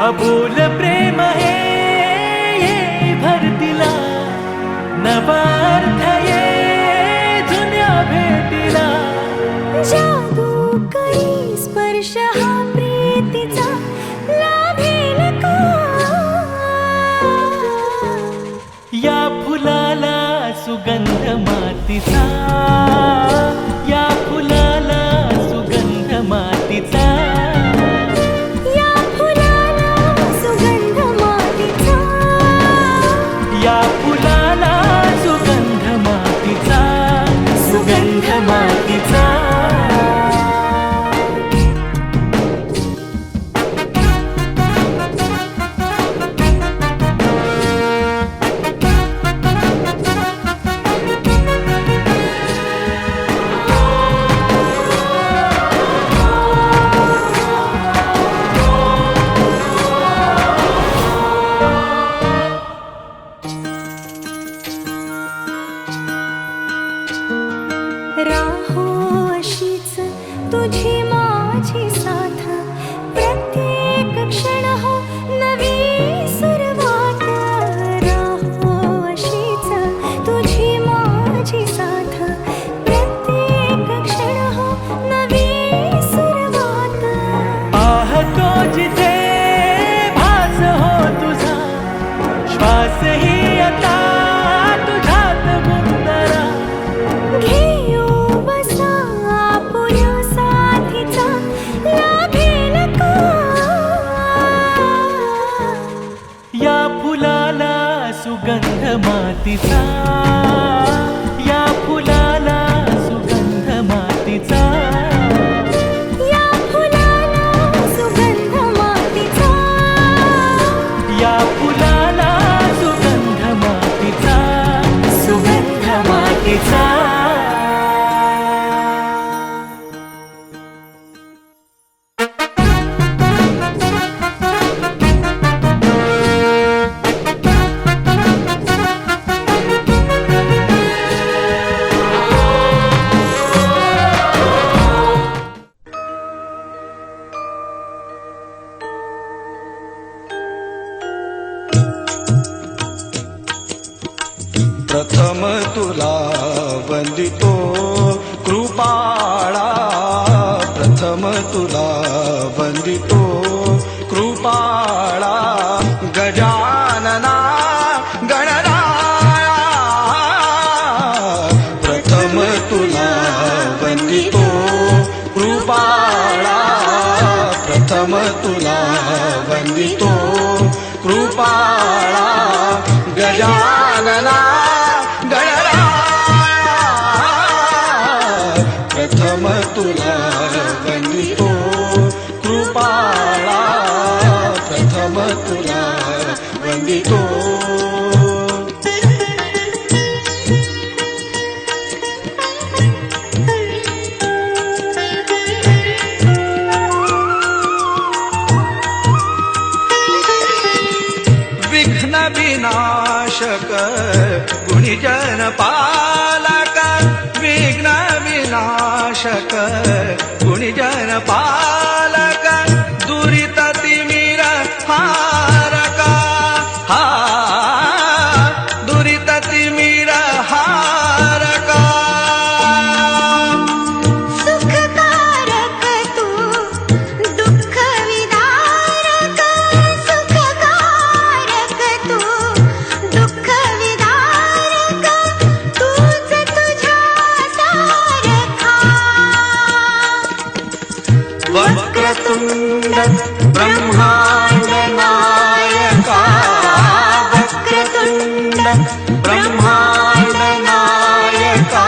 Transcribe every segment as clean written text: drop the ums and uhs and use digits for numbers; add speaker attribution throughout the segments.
Speaker 1: अबोल प्रेम हे भरतीला नवा अर्थ ये जुन्या भेटीला
Speaker 2: जादू करी स्पर्श हा प्रीतीचा लाभेल का
Speaker 1: या फुलाला सुगंध मातीचा या फुलाला सुगंध मातीचा
Speaker 2: या फुलाला सुगंध मातीचा
Speaker 1: या फुलाला सुगंध मातीचा सुगंध मातीचा
Speaker 2: राहो अशीच तुझी माझी साथ प्रत्येक क्षण हो नवी सुरुवात राहो अशीच तुझी माझी साथ प्रत्येक क्षण हो नवी सुरुवात
Speaker 1: पाहतो जिथे भास हो तुझा श्वासही आता तुझ्यात गुंदरा
Speaker 2: घेऊ बसा आपुल्या साथीचा लाभेल का
Speaker 1: या फुलाला सुगंध मातीचा या फुलाला सुगंध मातीचा
Speaker 2: या फुलाला सुगंध मातीचा
Speaker 1: या फुलाला सुगंध मातीचा सुगंध मातीचा
Speaker 3: प्रथम तुला वंदितो कृपाळा प्रथम तुला वंदितो कृपाळा गजानना गणराया प्रथम तुला वंदितो कृपाळा प्रथम तुला वंदितो कृपाळा गजानना प्रथम तुला वंदितो कृपाळा प्रथम तुला वंदितो विघ्न विनाशक गुणिजन पालक विघ्न विनाशक गुणिजन पालक दुरित तिमिर हारक हा दुरित तिमिर हारक
Speaker 2: सुखकारक तू दुःख विदारक सुखकारक तू दुःख विदारक तूच तुझ्या सारखा
Speaker 3: वक्रतुंड ब्रह्मांड नायका वक्रतुंड ब्रह्मांड नायका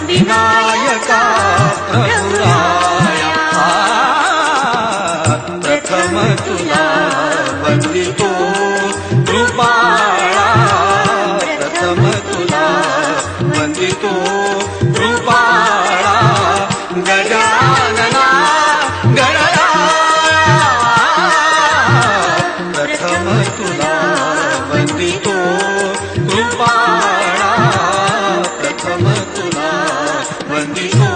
Speaker 3: विनायका प्रभुराया प्रथम तुला वंदितो कृपाळा प्रथम तुला वंदितो कृपाळा गजानना गणराया प्रथम तुला वंदितो कृपाळा प्रथम तुला वंदितो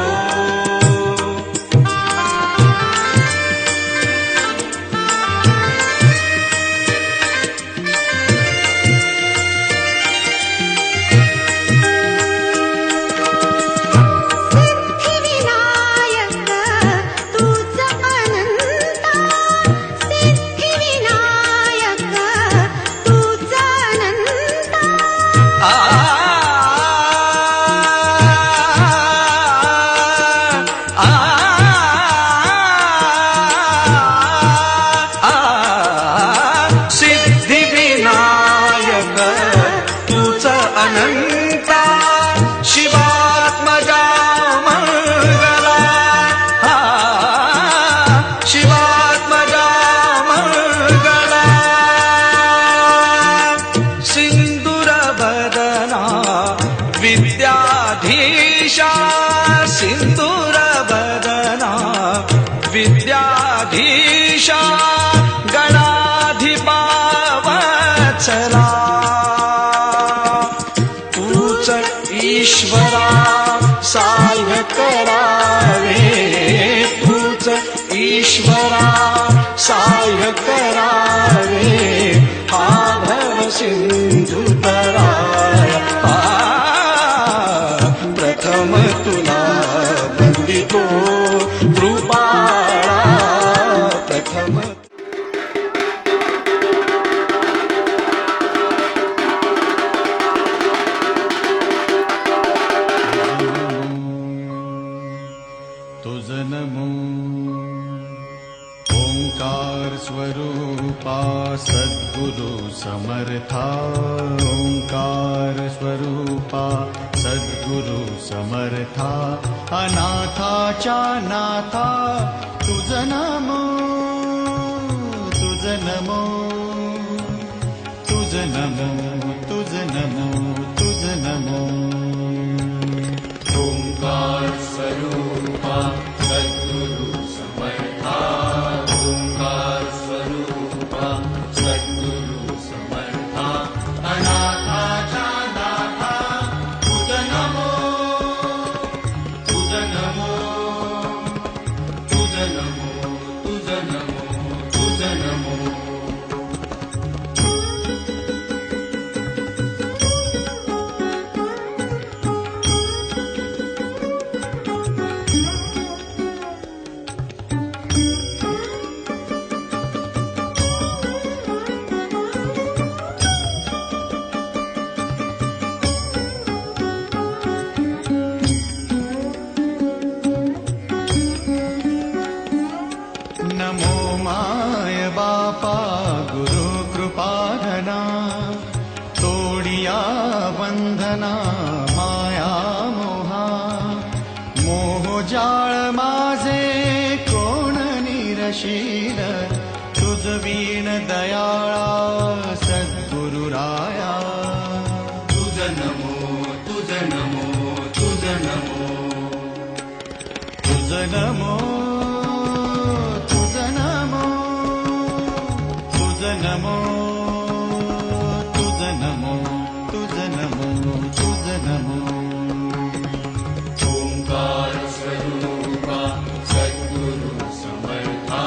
Speaker 3: सिंदूर बदना विद्याधीशा गणाधिपा वत्सला तूच ईश्वरा साह्य करावे तूच ईश्वरा साह्य करावे हा भव सिंधू तराया प्रथम तुला वंदितो कृपाळा प्रथम
Speaker 4: तुझ नमो ओंकार स्वरूपा सद्गुरु समर्था ओंकार स्वरूपा सद्गुरु समर्था अनाथाच्या नाथा तुझ नमो तुझ नमो तुझ नमो तुझ नमो तुझ नमो ओंकार स्वरूपा सद्गुरु समर्था ओंकार स्वरूपा सद्गुरु समर्था अनाथाच्या नाथा तुझ नमो तुझ नमो तुझ नमो तुझ नमो तुझ नमो नमो माय बापा गुरु कृपाधना तोडिया बंधना माया मोहा मोहजाळ माझे कोण निरशील तुझ वीण दयाळा सद्गुरुराया तुझ नमो तुझ नमो तुझ नमो तुझ नमो नमो तुझ नमो तुझ नमो तुझ नमो ओंकार स्वरूपा सद्गुरु समर्था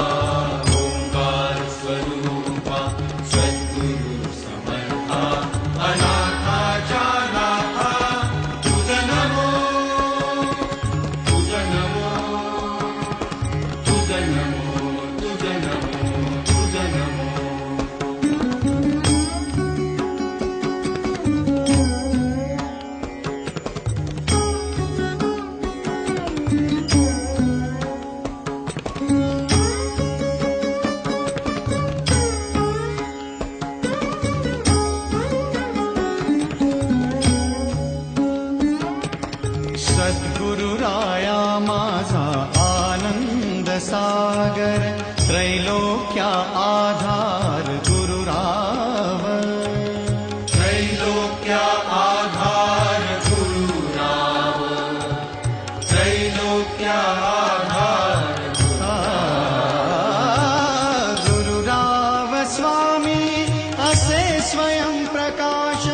Speaker 4: ओंकार स्वरूपा सद्गुरु समर्था अनाथाच्या नाथा तुझ नमो तुझ नमो तुझ नमो तुझ नमो तुझ नमो सद्गुरुराया माझा आनंद सागर त्रैलोक्या आधार गुरुराव त्रैलोक्या आधार गुरुराव त्रैलोक्या आधार गुरुराव स्वामी असे स्वयं प्रकाश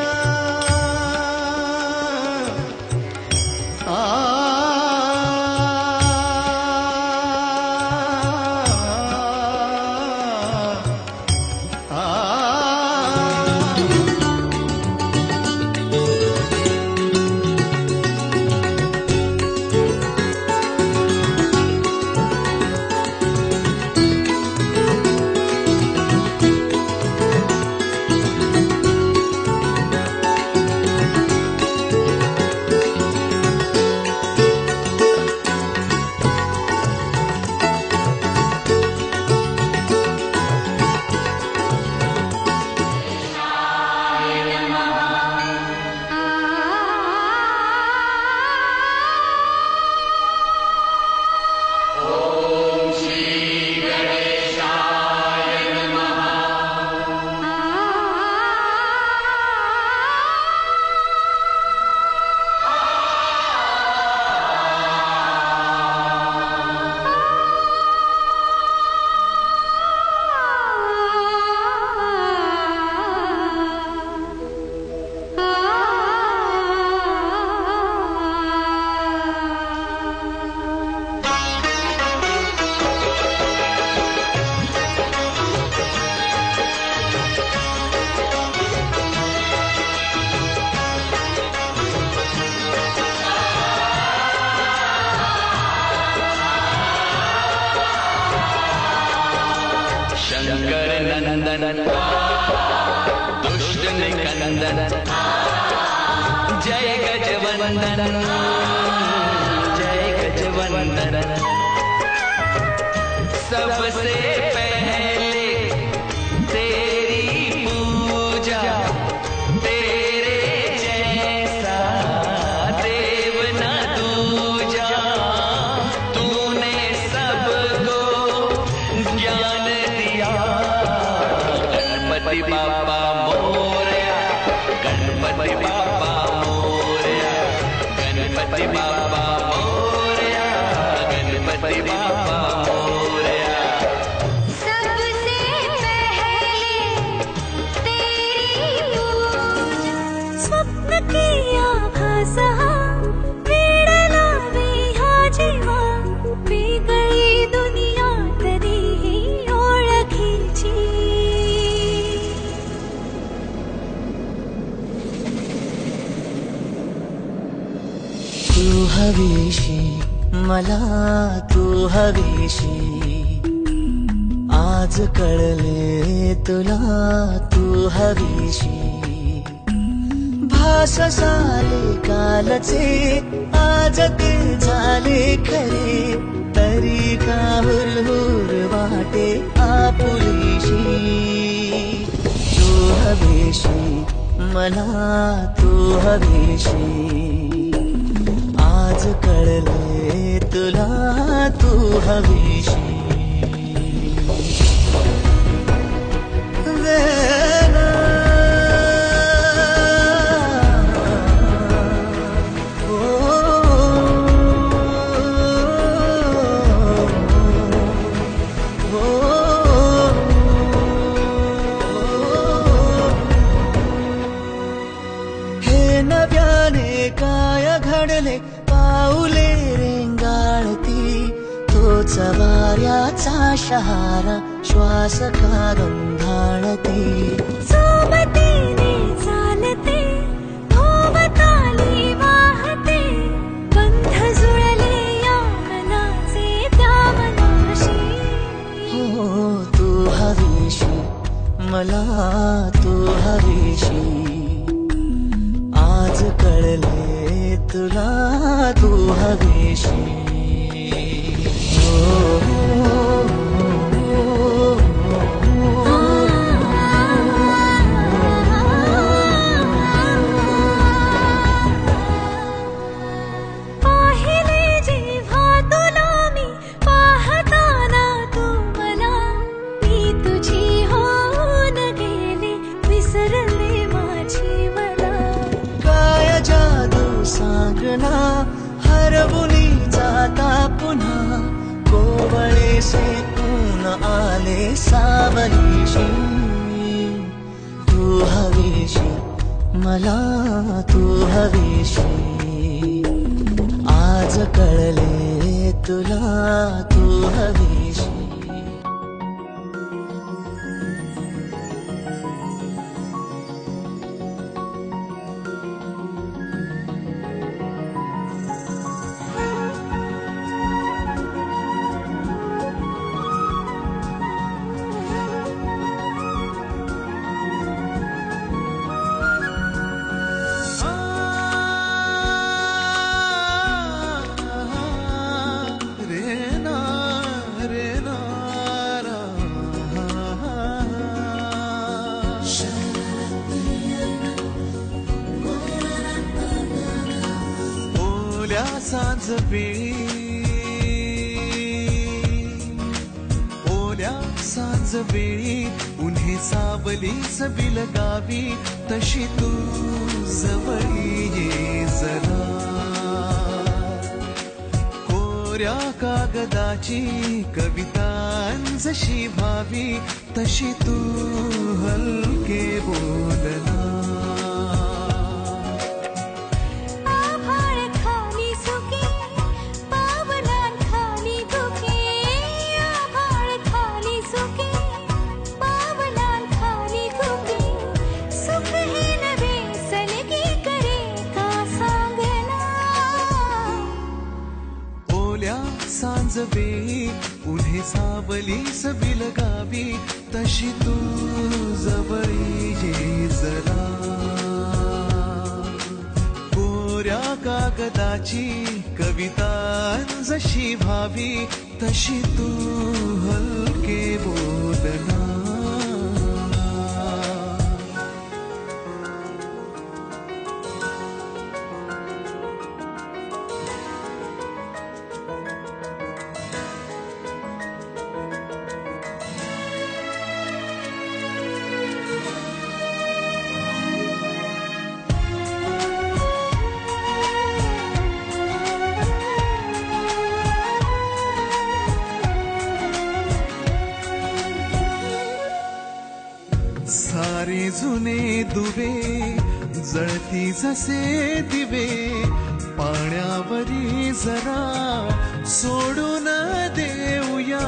Speaker 1: नंदन दुष्ट निकंदन जय गजवंदन जय गजवंदन सबसे पहले तेरी पूजा तेरे जैसा देव न दूजा तूने सबको ज्ञान दिया गणपति बाबा मोरया गणपति बाबा मोरया गणपति बाबा मोरया गणपति बाबा मोरया
Speaker 2: सबसे पहले तेरी पूजा स्वप्न की आभास वेड लावी हा जेव्हा वेगळी दुनिया तरीही ओळखीची
Speaker 1: तू हवीशी मला तू हवीशी आज कळले तुला तू हवीशी भास साले कालचे आज ते झाले खरे तरी का हुरहुर वाटे आपुलीशी तू हवीशी मला तू हवीशी आज कळले तुला तू हवीशी वेना ओ, ओ, हे नव्याने काय घडले पाऊले रेंगाळती तोच वाऱ्याचा शहारा श्वास का गंधाळती
Speaker 2: सोबतीने चालते भोवताली वाहते बंध जुळले या मनाचे त्या मनाशी
Speaker 1: हो तू हवीशी मला तू हवीशी आज कळले तुला तू हवीशी हो, हो, हो,
Speaker 2: पाहिले जेव्हा तुला मी पाहताना तू मला मी तुझी होऊन गेले विसरले माझी मला
Speaker 1: काय जादू सांगना हरवुनी जाता पुन्हा कोवळे सेतून आले सावलीशी तू हवीशी मला तू हवीशी आज कळले तुला तू हवीशी
Speaker 3: सांज वेळी ओल्या सांज वेळी उन्हे सावली सबिल गावी तशी तू जवळी ये जरा कोऱ्या कागदाची कविता जशी भावी तशी तू हलके बोलना ओल्या सांजवेळी उन्हे सावलीस बिलगावी तशी तू जवळी ये जरा कोऱ्या कागदाची कविता जशी भावी तशी तू हलके बोलना सारे जुने दुवे जळती जसे दिवे पाण्यावरी जरा सोडून देऊया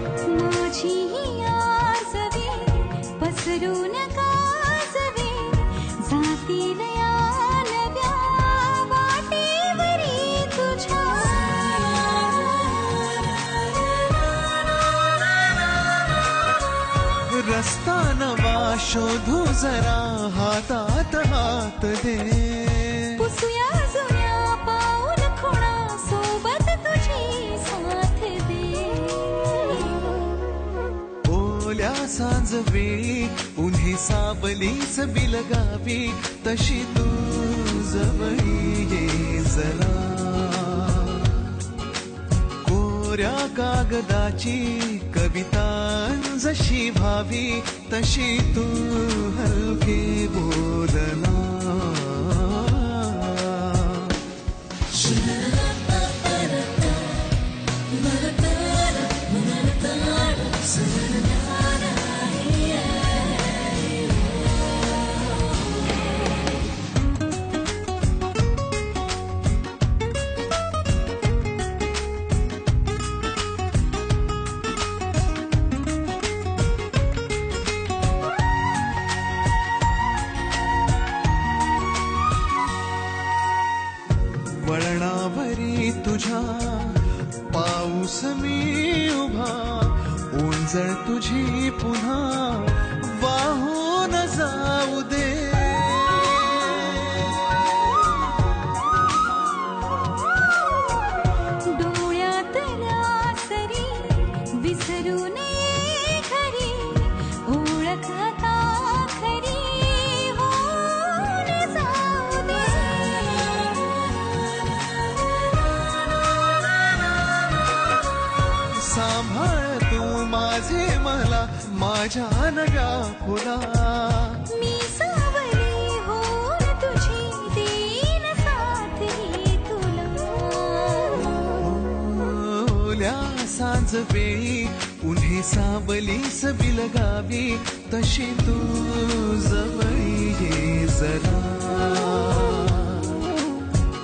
Speaker 2: माझी आसवे पसरून काजवे जातील या नव्या वाटेवरी तुझ्या
Speaker 3: रस्ता नवा शोधू जरा हातात हात दे
Speaker 2: पुसूया जुन्या पाऊल खुणा सोबत तुझी साथ दे
Speaker 3: ओल्या सांजवेळी उन्हे सावलीच बिलगावी तशी तू जवळी ये जरा कोऱ्या कागदाची कविता जशी भावी तशी तू हलके बोलना वळणावरी तुझ्या पाऊस मी उभा ओंजळ तुझी पुन्हा वाहून जाऊ दे
Speaker 2: डोळ्यातल्या सरी विसरू नये खरी ओळख आता खरी होऊन जाऊ दे
Speaker 3: सांभाळ तू माझे मला माझ्या नव्या फुला
Speaker 2: मी सावली होऊन तुझी देईन साथ ही तुला
Speaker 3: ओल्या सांजवेळी उन्हे सावलीस बिलगावी तशी तू जवळी ये जरा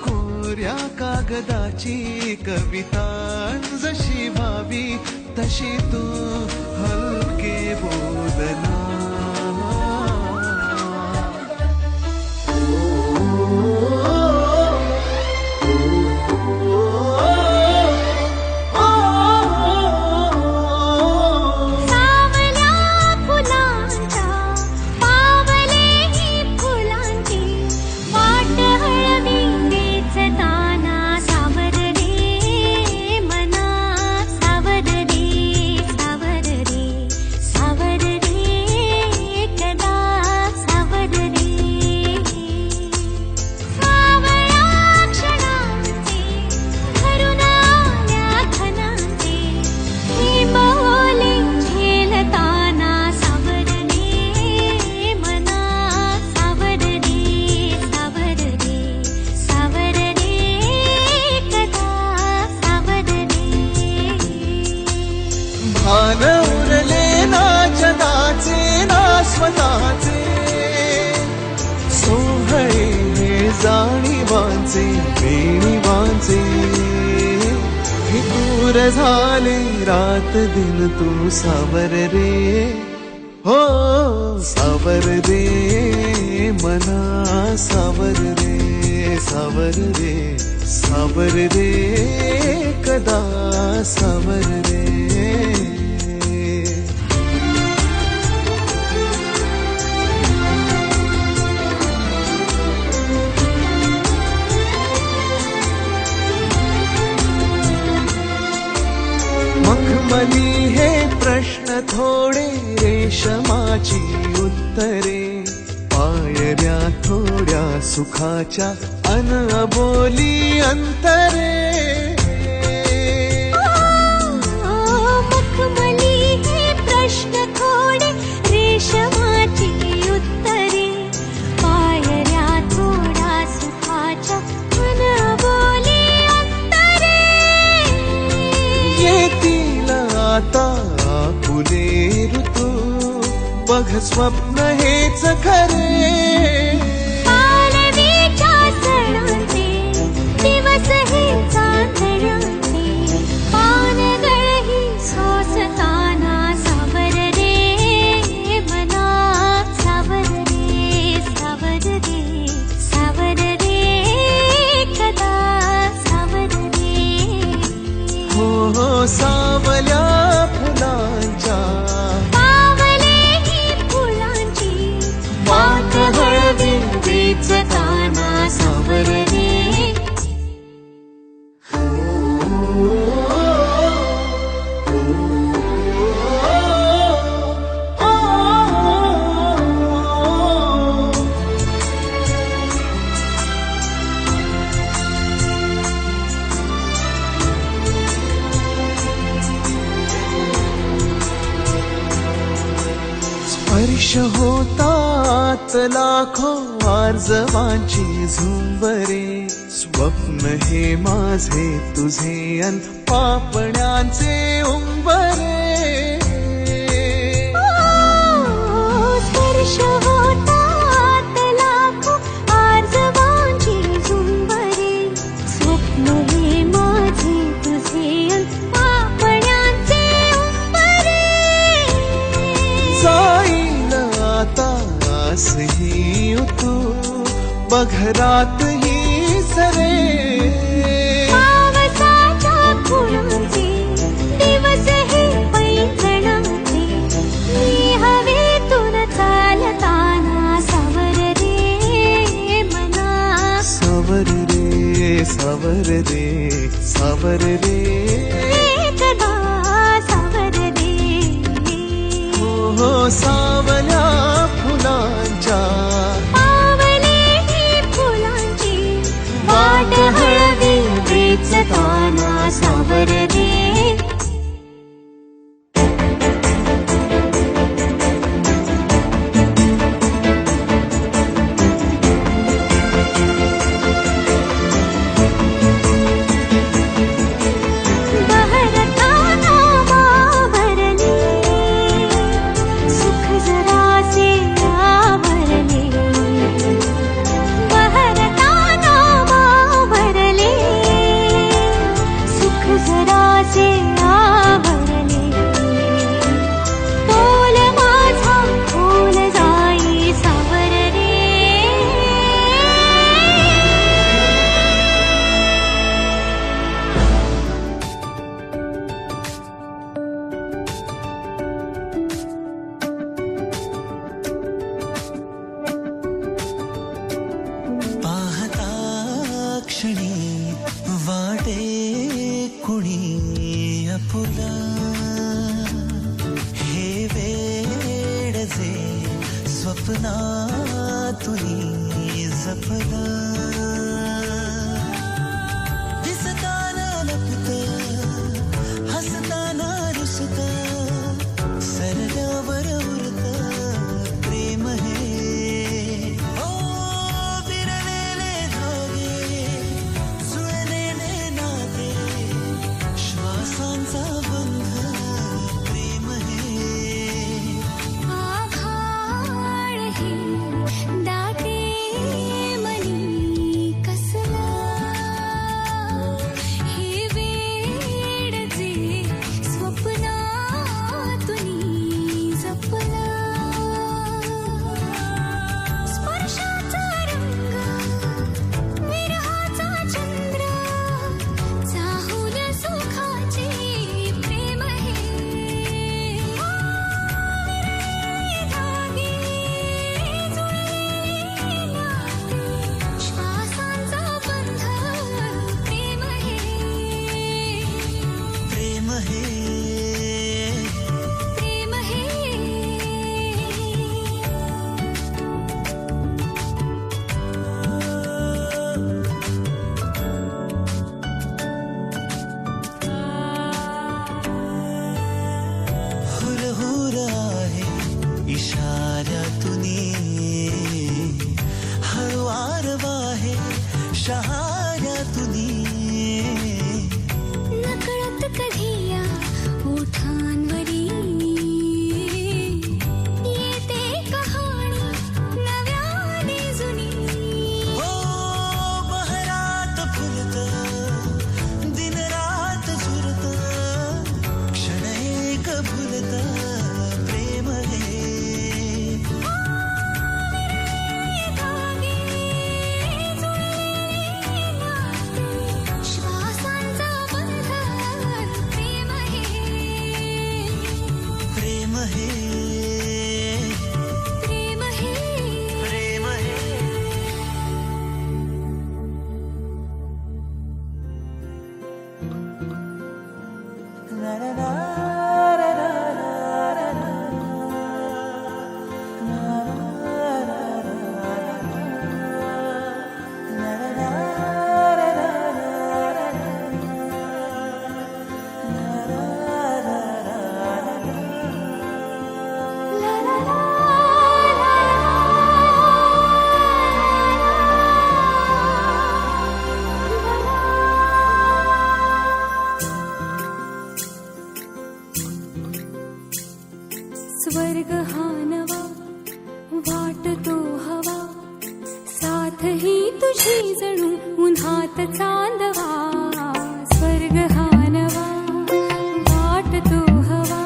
Speaker 3: कोऱ्या कागदाची कविता जशी भावी तशी तू हलके बोलना
Speaker 2: सावल्या फुलांच्या पावलेही फुलांची वाट हळवी वेचताना सावर रे मना सावर रे सावर रे सावर रे कदा सावर रे सावळ्या क्षणांचे भरून आल्या खणांचे हे बोले झेलताना सावर रे मना सावर रे सावर रे सावर रे कदा सावर रे
Speaker 3: भान उरले ना जगाचे ना स्वतःचे सोहळे जाणीवांचे बेणीवांचे हे दूर झाले रात दिन तू सावर रे हो सावर रे मना सावर रे सावर रे सावर रे कदा सावर रे मखमली हे प्रश्न थोडे रेशमाची उत्तरे पायऱ्या थोड्या सुखाच्या अन अबोली अंतरे
Speaker 2: मखमली हे प्रश्न थोडे रेशमाची उत्तरे पायऱ्या थोड्या सुखाच्या अन अबोली अंतरे
Speaker 3: येतील आता फुले ऋतू बघ स्वप्न हेच खरे
Speaker 2: पालवीच्या सणाचे दिवस हे चांदण्याचे पानगळही सोसताना सावर रे मना सावर रे सावर रे सावर रे कदा सावर रे
Speaker 3: हो सावल्या फुलांच्या वाट हळवी वेचताना सावर रे स्पर्श होतात लाखो आर्जवांची झुंबरे स्वप्न हे माझे तुझे अन पापण्यांचे उंबरे
Speaker 2: स्पर्श होतात लाखो आर्जवांची झुंबरे स्वप्न हे माझे तुझे अन पापण्यांचे उंबरे
Speaker 3: जाईल आता असही तू बघरात ही सरे
Speaker 2: पावसाच्या खुणाचे दिवस हे पैंजणाचे मी हवेतून चालताना सावर रे मना
Speaker 3: सावर रे सावर रे सावर रे
Speaker 2: कदा सावर रे
Speaker 3: हो सावल्या फुलांच्या
Speaker 2: पावले फुलांची वाट हळवी वेचताना सावर रे बहर
Speaker 1: शहाऱ्यातुनी
Speaker 2: नकळत कधी या ओठांवरी येते कहाणी नव्याने जुनी.
Speaker 1: हो बहरात फुलत दिन रात झुरत क्षण एक भुलत प्रेम हे.
Speaker 2: श्वासांचा बंधन प्रेम हे,
Speaker 1: प्रेम हे
Speaker 2: प्रेम हे.
Speaker 1: प्रेम हे. ला ला ला ला ला ला ला.
Speaker 2: स्वर्ग हा नवा वाटतो हवा, साथ ही तुझी जणू उन्हात चांदवा. स्वर्ग हा नवा वाटतो हवा,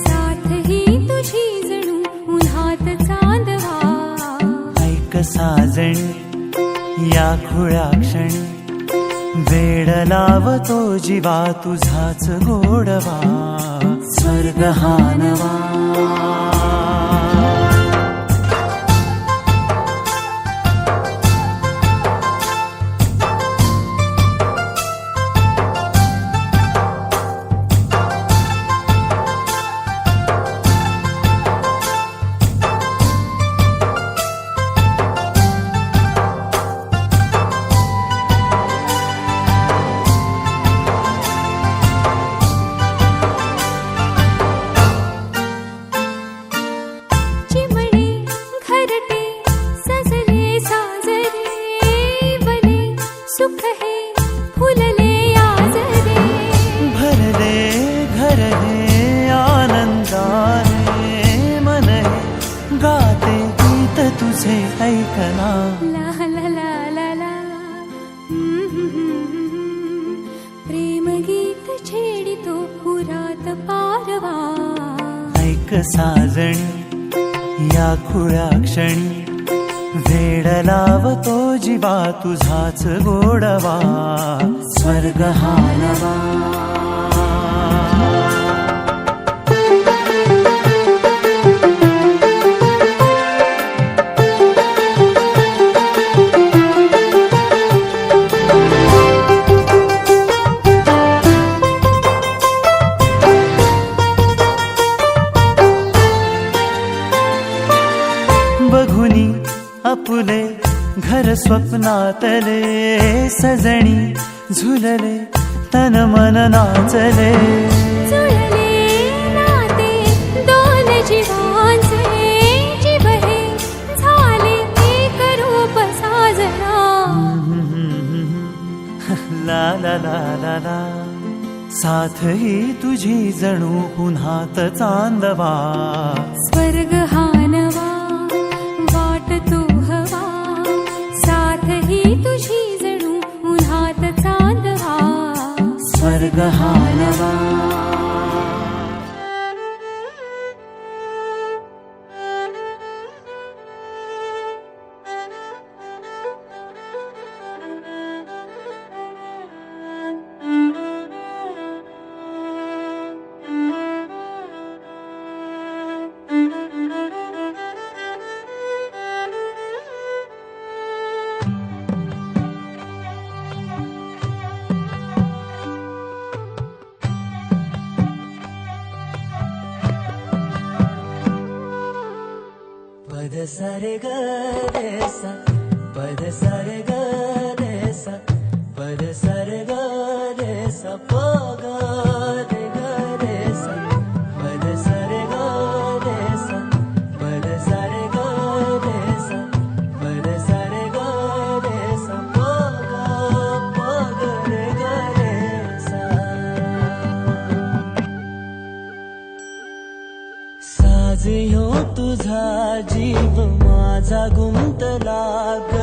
Speaker 2: साथ ही तुझी जणू उन्हात चांदवा.
Speaker 1: ऐक साजणी या खुळ्या क्षणी वेड लावतो जीवा तुझाच गोडवा. स्वर्ग हा नवा.
Speaker 2: चिमणे घरटे सजले साजरे, वले सुख हे फुलले आजरे.
Speaker 1: भरले घर हे आनंदाने मन हे गाते गीत तुझे ऐकना.
Speaker 2: ला ला ला ला ला. प्रेम गीत छेडितो पुरात पारवा.
Speaker 1: ऐक साजणी या खुळ्या क्षणी वेड लावतो जीवा तुझाच गोडवा. स्वर्ग हा नवा. बघुनी आपुले घर स्वप्नातले, सजणी झुलले तन मन नाचले.
Speaker 2: जुळले नाते दोन जीवांचे, जीव हे झाले एक रूप साजना.
Speaker 1: ला ला ला ला ला. साथ ही तुझी जणू पुन्हात चांदवा.
Speaker 2: स्वर्ग हा नवा वाटतो हवा, साथ ही तुझी जणू उन्हात चांदवा.
Speaker 1: स्वर्ग हा नवा. पद सारे ग रे सा, पद सारे ग रे सा, पद सारे ग रे सा, प ग रे ग रे सा, पद सारे ग रे सा, पद सारे ग रे सा, पद सारे ग रे सा, प गुंतला ग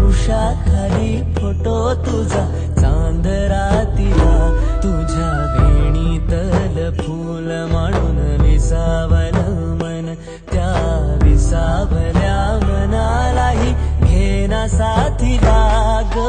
Speaker 1: उषा खाली फोटो तुझा चांद रातीला तुझ्या वेणीतल फूल म्हणून विसावलं मन त्या विसावल्या मनालाही घेना साथीला ग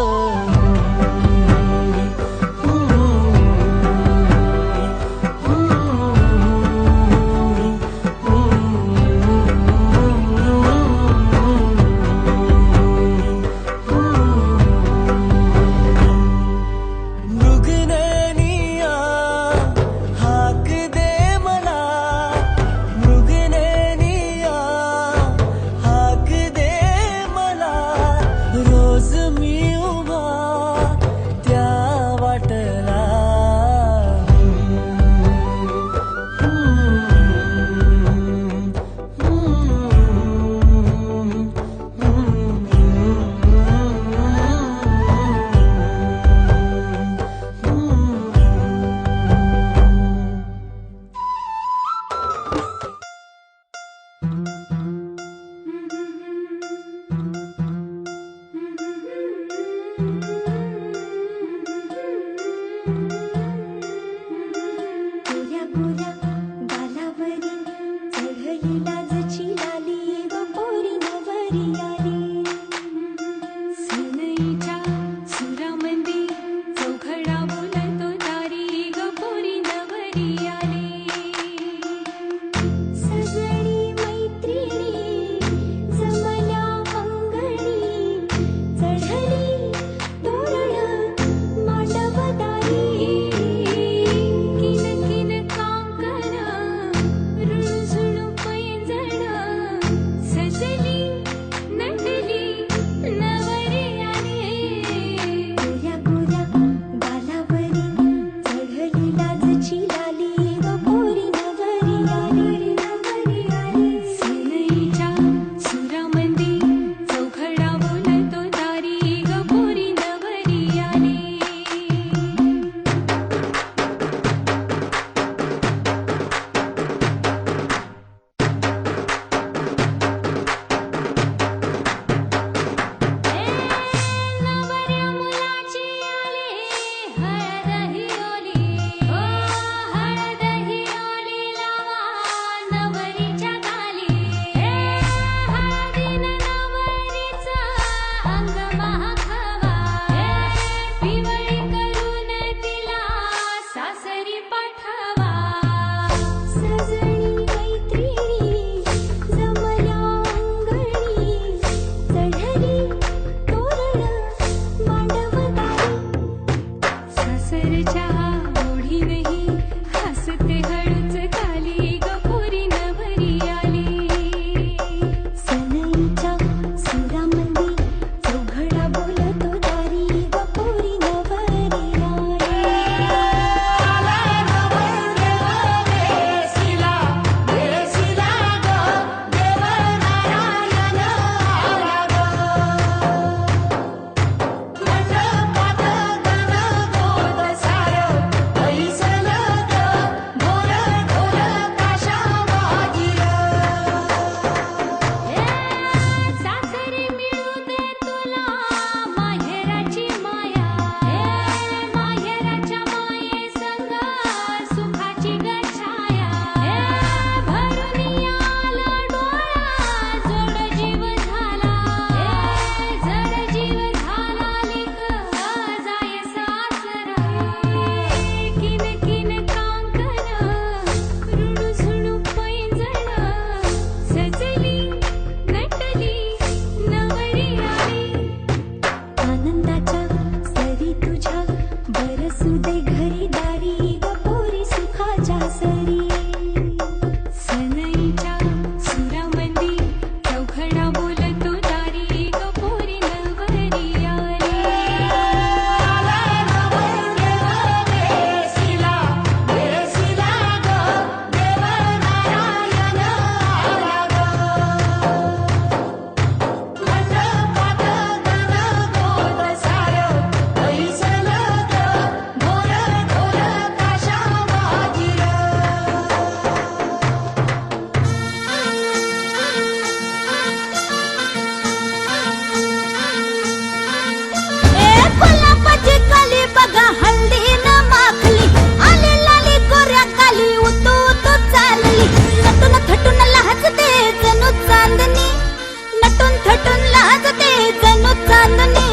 Speaker 1: रोज मी उभा
Speaker 2: भाजते जणू चांदणी.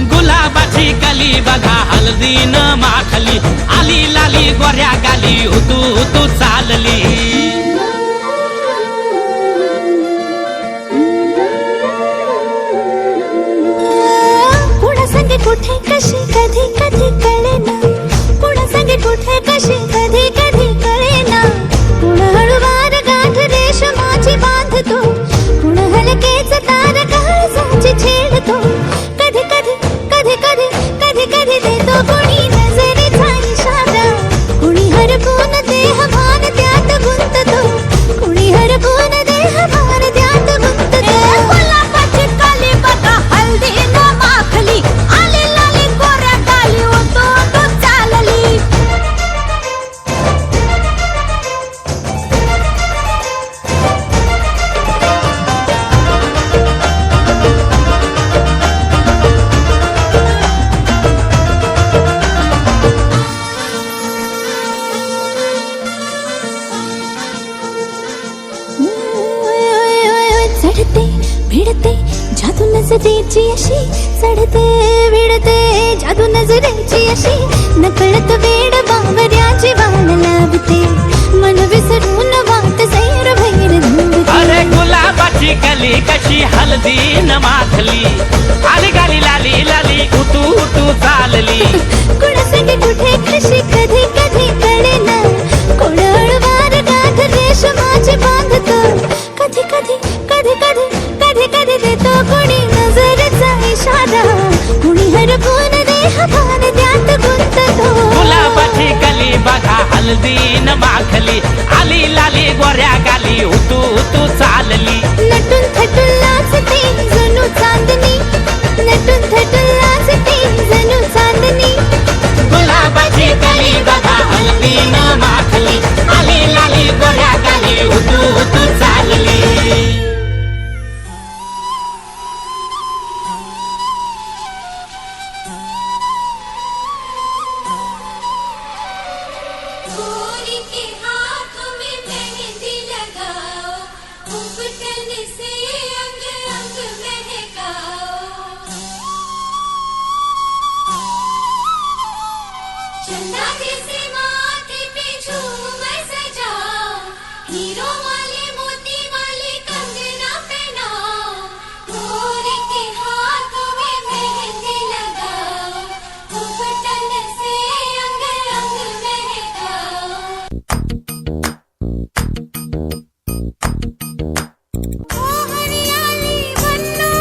Speaker 5: गुलाबाची कली बघा हळदीन माखली, आली लाली गोऱ्या गाली हुतू हुतू चालली.
Speaker 2: कुणा संगे कुठे कशी कधी कधी कळेना, कुणा संगे कुठे कशी कधी कधी कळेना. कुण हळूवार गाठ रेशमाची बांधतो, कुण हलकेच तार काळजाची छेडतो. कधी कधी कधी कधी कधी कधी देतो कोणी नजरेचा इशारा. कुणी हरपून देहभान त्यात गुंततो, कुणी हरपून देहभान त्यात गुंततो. गुलाबाची काली बघा हळदीन माखली, आली लाली गोऱ्या गाली उतू उतू चालली. चढते भिडते जादू नजरेची अशी, चढते भिडते जादू नजरेची अशी. नकळत वेड बावऱ्याची वाण लाभते, मन विसरून वाट सैर भैर धुंदते.
Speaker 5: अरे गुलाबाची कली कशी हळदीन माखली, आली गाली लाली लाली हुतू हुतू चालली.
Speaker 2: कुणासाठी कुठे कशी कधी कधी कळेना, कोण हळूवार गाठ रेशमाची बांधतो. कधी कधी कधी कधी कधी कधी देतो कोणी नजरेचा इशारा. कुणी हरपून देहभान त्यात गुंततो.
Speaker 5: गुलाबाची कली बघा हळदीन माखली, आली लाली गोऱ्या गाली हुतू हुतू चालली.
Speaker 2: नटून थटून लाजते जणू चांदणी, नटून थटून लाजते जणू चांदणी.
Speaker 5: गुलाबाची कली बघा हळदीन माखली, आली लाली गोऱ्या गाली हुतू हुतू चालली.
Speaker 2: गोरी के हाथों में मेहंदी लगाओ, उबटन से अंग अंग महकाओ. चंदा जैसे माथे पे झूमर सजाओ, हीरो वाले मोती वाले कंगना पहनाओ. गोरी के हाथों में मेहंदी लगाओ, उबटन से अंग अंग महकाओ. ओ हरियाली बन्नो,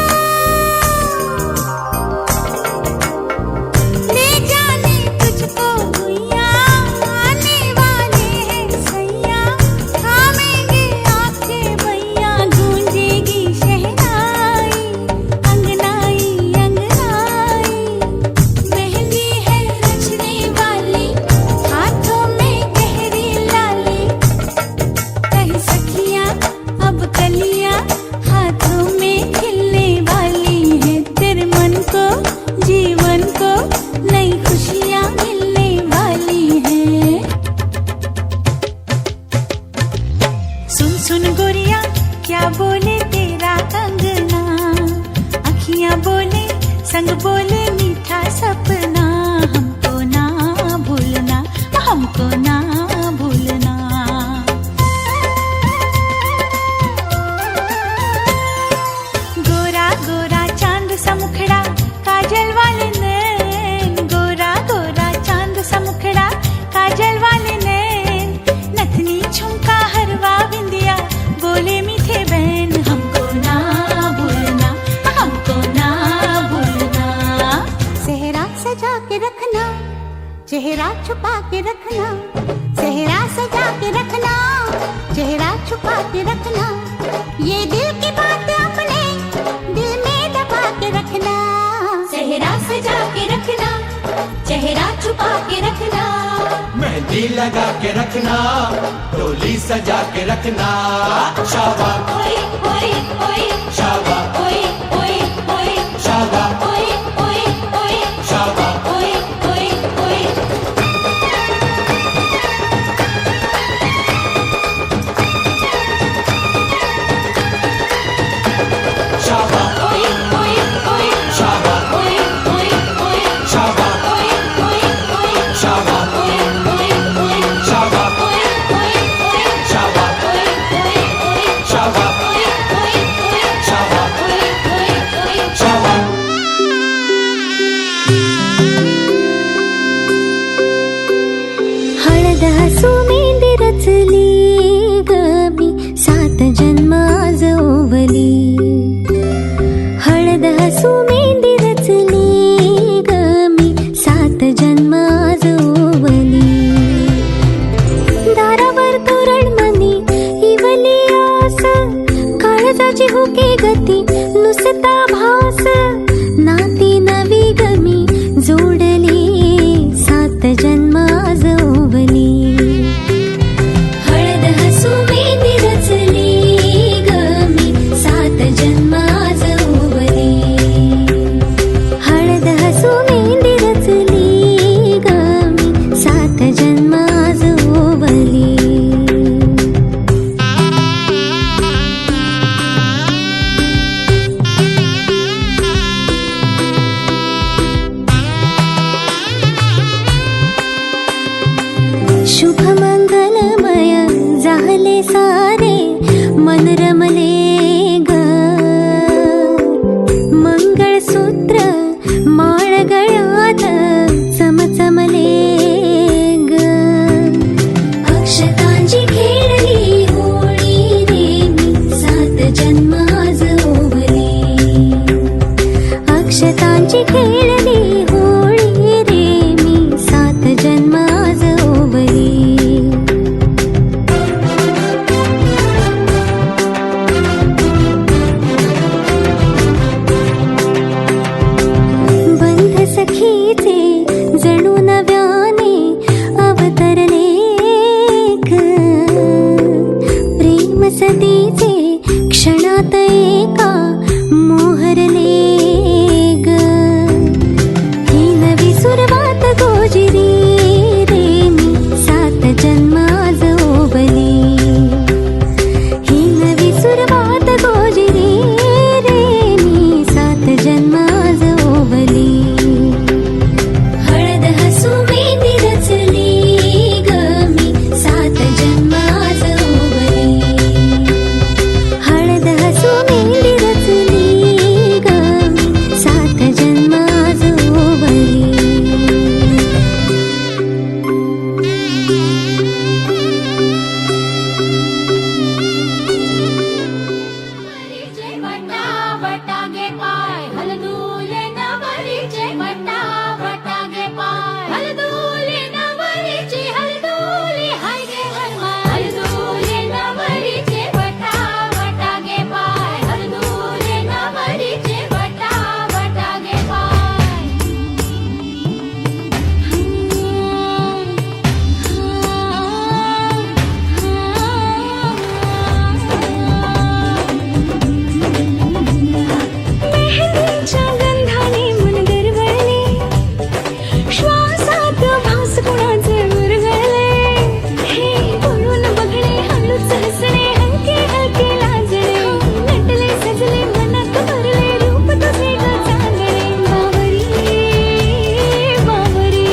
Speaker 2: ले जाने तुझको भुइया, आने वाले हैं सैया. थामेंगे आंखें भैया, गूंजेगी शहनाई, अंगनाई अंगनाई. मेहंदी है रचने वाली, हाथों में गहरी लाली. कहीं सखियां अब कलियां, हाथों में खिलने वाली है. तेरे मन को जीवन को नई खुशियां मिलने वाली है. सुन सुन गोरिया क्या बोले तेरा कंगना, अखियां बोले संग बोले मीठा सपना. हमको ना भूलना, हमको ना भूलना. गोरा गोरा चांद सा मुखड़ा, काजल वाले नैन. गोरा गोरा चांद सा मुखड़ा, काजल वाले नैन. नथनी झुमका हरवा बिंदिया, बोले मीठे बैन. हमको ना भूलना, हमको ना भूलना. सेहरा सजा के रखना, चेहरा छुपा के रखना. सेहरा सजा के रखना, चेहरा छुपा के रखना. ये दिल की बात अपने दिल में दबा के रखना. सेहरा सजा के रखना, चेहरा छुपा के रखना.
Speaker 6: मेहंदी लगा के रखना, डोली सजा के रखना. शाबाश
Speaker 2: ओए ओए ओए
Speaker 6: शाबाश
Speaker 2: ओए ओए ओए
Speaker 6: शाबाश
Speaker 2: ओए ओए ओए
Speaker 6: शाबाश
Speaker 2: ओए ओए ओए.
Speaker 6: शाबाश
Speaker 2: ओए
Speaker 7: हसू मेंदी रचली ग मी 7 जन्म आजोवली दारावर तोरण मनी इवली आस काळजाची हुके गती नुसता भास नाती नवी गमी जोडली 7 जन्म आजोवली हळद हसू मेंदी रचली ग मी 7 जन्म आजोवली हळद हसू मेंदी रचली ग मी 7 जन्म आजोवली शुभ मंगलमय झाले सारे मन रमले ग मंगळसूत्र माळ गळ्यात चमचमले ग अक्षतांची खेळली होळी रे मी 7 जन्म आजोवली अक्षतांची खेळली होळी रे मी 7 जन्म आजोवली बंध सखीचे जणू नव्याने अवतरले ग प्रेम सतीचे क्षणात एका मोहरले ग ही नवी सुरवात गोजिरी रे मी 7 जन्म आजोवली ही नवी सुरवात गोजिरी रे मी 7 जन्म आजोवली हळद हसू मेंदी रचली ग मी 7 जन्म आजोवली हळद हसू मेंदी रचली ग मी 7 जन्म आजोवली
Speaker 5: नवरीचे वटा वटागे पाय हलदुले नवरीचे वटा वटागे पाय हलदुले नवरीचे हलदुले हाय गे हनुमान हलदुले नवरीचे वटा वटागे पाय हलदुले नवरीचे वटा वटागे पाय
Speaker 2: मेहंदीच्या गंधाने मन दरवळले श्वासात भास कुणाचे मुरगळले हे बोलून बघणे हळूच हसणे हलके हलके लाजणे नटले सजले मनात भरले रूप तुझे ग चांगले बावरी बावरी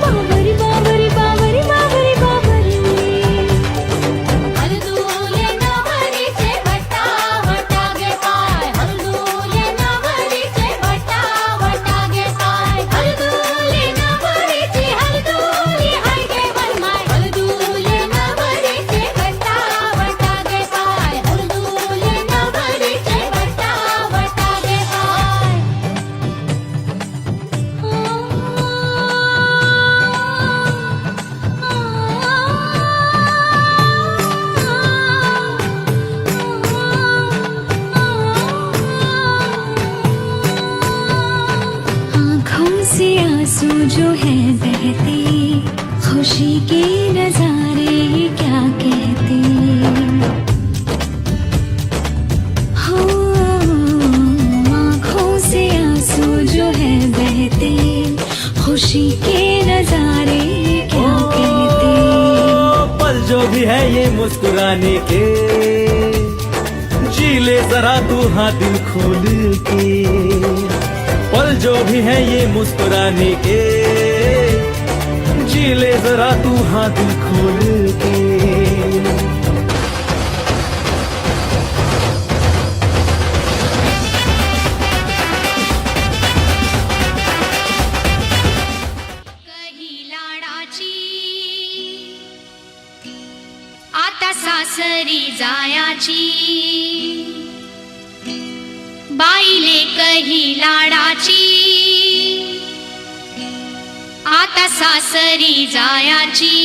Speaker 2: बावरी बावरी बावरी बावरी बावरी
Speaker 5: हलदुले नवरीचे वटा वटागे पाय हलदुले नवरीचे वटा वटागे पाय हलदुले नवरीचे हलदुले हाय गे वनमाय हलदुले नवरीचे वटा वटागे पाय हलदुले नवरीचे वटा वटागे
Speaker 2: आँखों से आंसू जो है बहते खुशी के नजारे ये क्या कहते हो आँखों से आंसू जो है बहते खुशी के नजारे ये क्या कहते
Speaker 8: पल जो भी है ये मुस्कुराने के जी ले जरा तू हाँ दिल खोल के पल जो भी है ये मुस्कुराने के जी ले जरा तू हाँ दिल खोल के
Speaker 5: सासरी जायाची बाईले
Speaker 2: लेकही लाडाची आता सासरी जायाची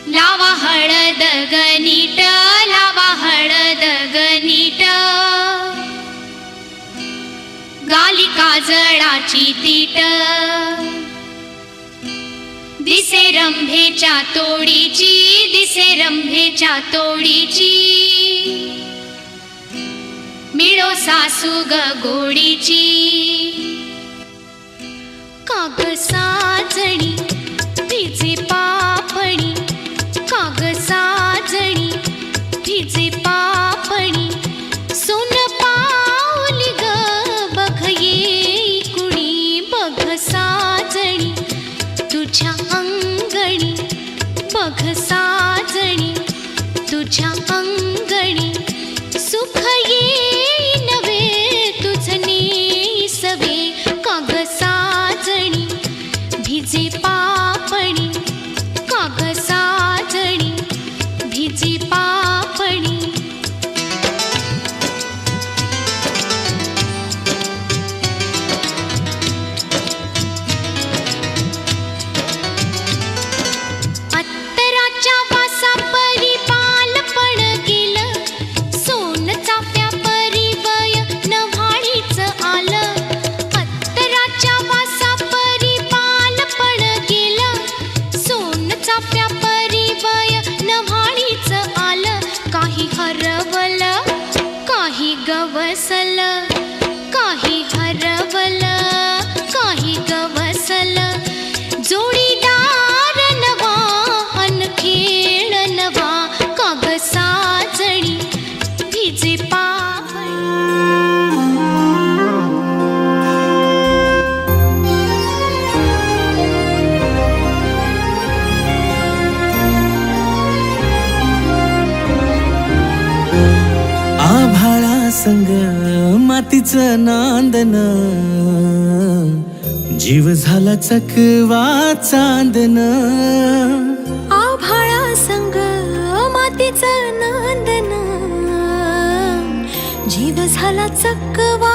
Speaker 2: लावा हळद गनीट लावा हळद गनीट गाली काजळाची तीट दिसे रंभेच्या तोडीची दिसे रंभेच्या तोडीची मिळो सासू ग गोडीची काग साजणी भिजे पापणी काग साजणी भिजे पापणी सोन पावली ग बघ येई कुणी बघ साजणी तुझ्या अंगणी बघ साजणी तुझ्या अंगणी सुख येई नवे तुझने सवे काग साजणी भिजे पापणी काग साजणी भिजे पापणी अत्तराच्या वासा परी बालपण गेलं सोन चाफ्या परी वय नव्हाळीच आलं अत्तराच्या वासा परी बालपण गेलं सोन चाफ्या परी वय नव्हाळीच आलं काही हरवलं काही गवसलं काही हरवलं काही गवसलं जोडीदार नवा अन खेळ नवा काग साजणी भिजे पापणी
Speaker 8: आभाळा संग मातीचं नांदन जीव झाला चकवा चांदन
Speaker 2: आभाळा संग मातीचं नांदन जीव झाला चकवा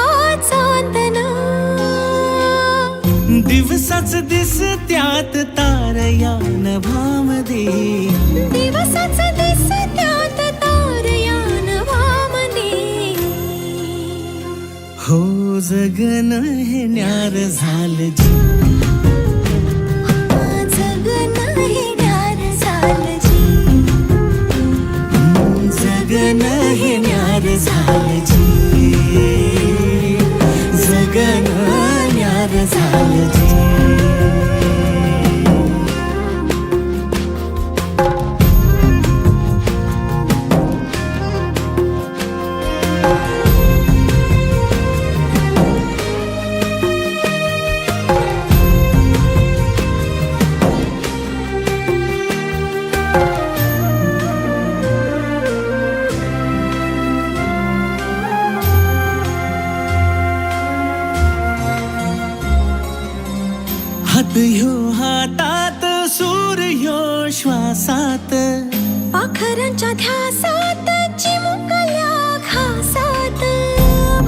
Speaker 2: चांदन
Speaker 8: दिवसाच दिस त्यात तारया नभामध्ये
Speaker 2: दिवसाच दिस त्यात तारया नभामध्ये
Speaker 8: हो जगन हे न्यार झालं जी
Speaker 2: जगन हे न्यार झालं जी
Speaker 8: जगन हे न्यार झालं जी जगन न्यार झालं जी हात ह्यो हातात सूर ह्यो श्वासात
Speaker 2: पाखरांच्या ध्यासात चिमुकल्या घासात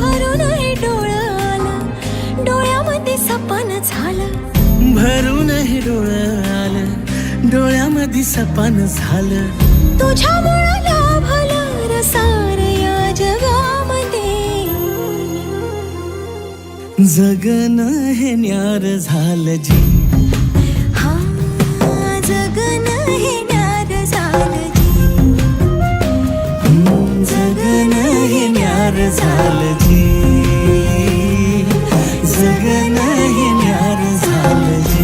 Speaker 2: भरून हे डोळं आलं डोळ्यामध्ये सपन झालं
Speaker 8: भरून हे डोळं आलं डोळ्यामध्ये सपन झालं
Speaker 2: तुझ्यामुळं लाभलं रसार या जगामध्ये
Speaker 8: जगन हे न्यार झालं जी
Speaker 2: हा जगन हे न्यार झालं जी
Speaker 8: जगन हे न्यार झालं जी जगन हे न्यार झालं जी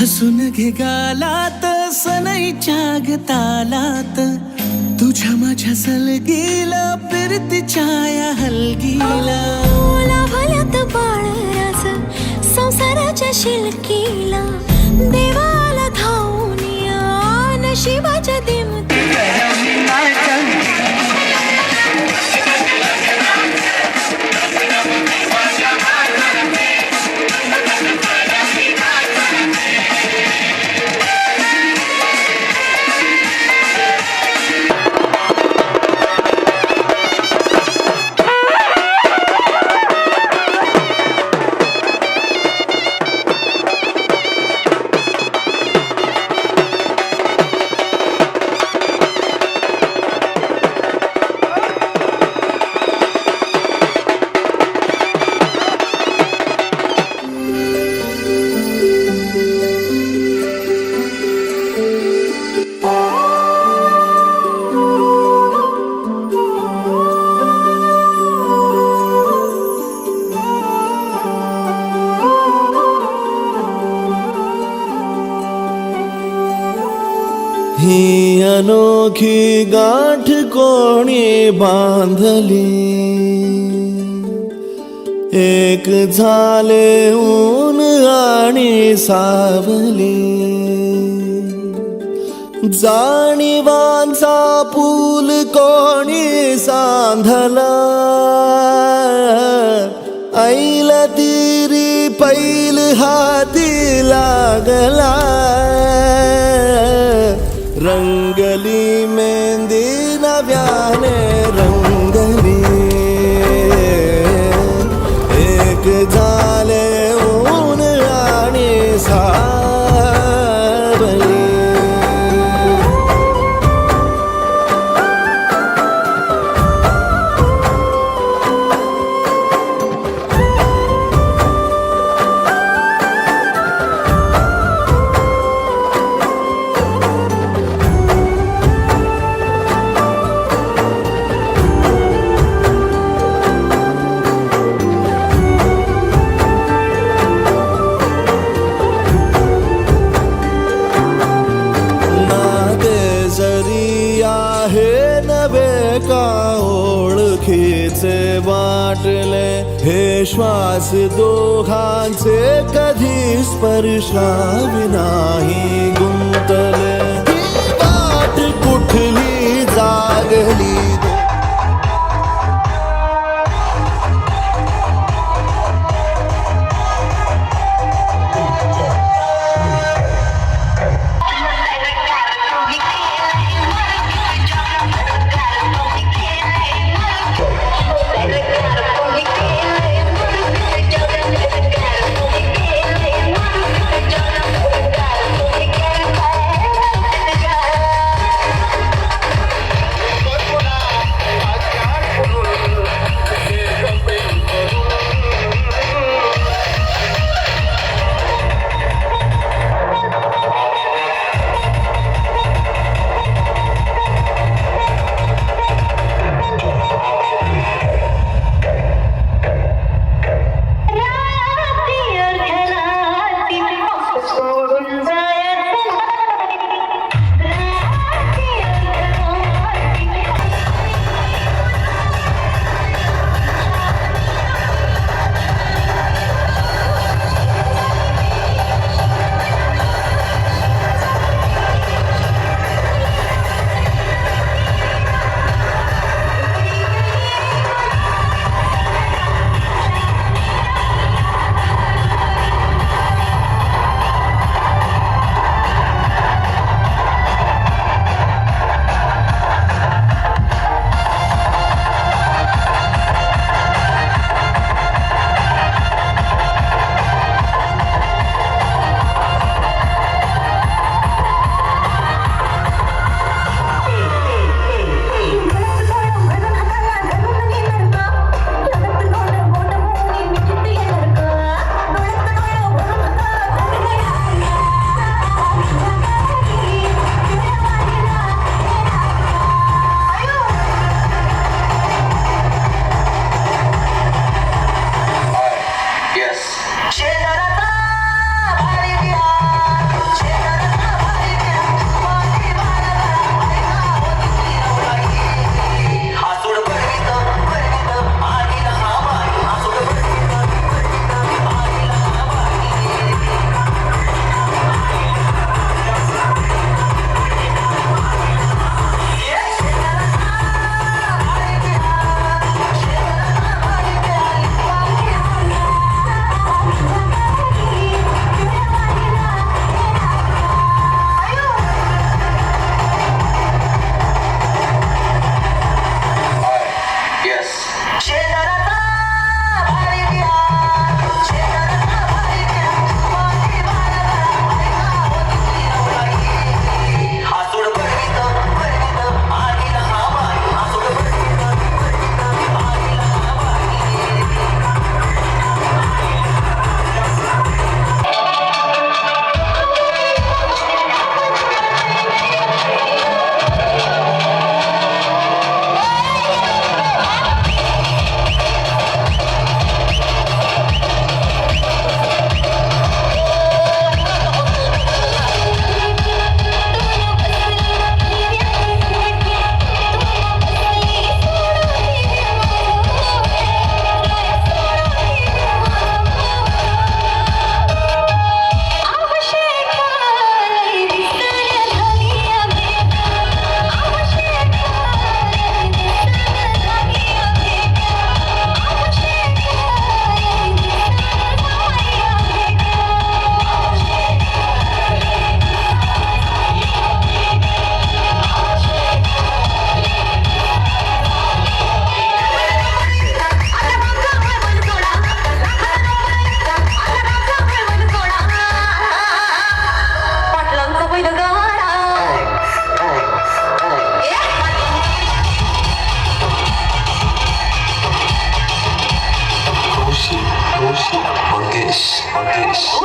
Speaker 3: हसून घे गालात सनईच्या गतालात तुझ्या माझ्या सलगीला फिरतीच्या या हलगीला
Speaker 7: लाभल्यात बाळराज संसाराच्या शिलकीला देवाला धावून या नशिबाच्या दिमती
Speaker 3: ही अनोखी गाठ कोणी बांधली एक झाले ऊन आणि सावली जाणीवांचा पूल कोणी सांधला ऐल तिरी पैल हाती लागला रंगली मेहंदी नव्याने रंगली एक झाले ऊन आणि सावली वाटले हे श्वास दोघांचे कधी स्पर्शाविनाही गुंतले वाट कुठली जागली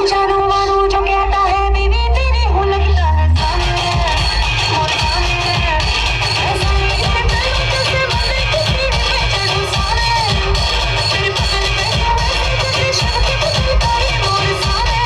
Speaker 2: जानू वानू जो कहता है बीवी तेरी हूँ लगता है सामने और सामने ऐसा नहीं है तेरे जैसे बंदे किसी पे चढ़ूं सारे तेरे पकड़ में जैसे शक्ति बदल गई मोर सारे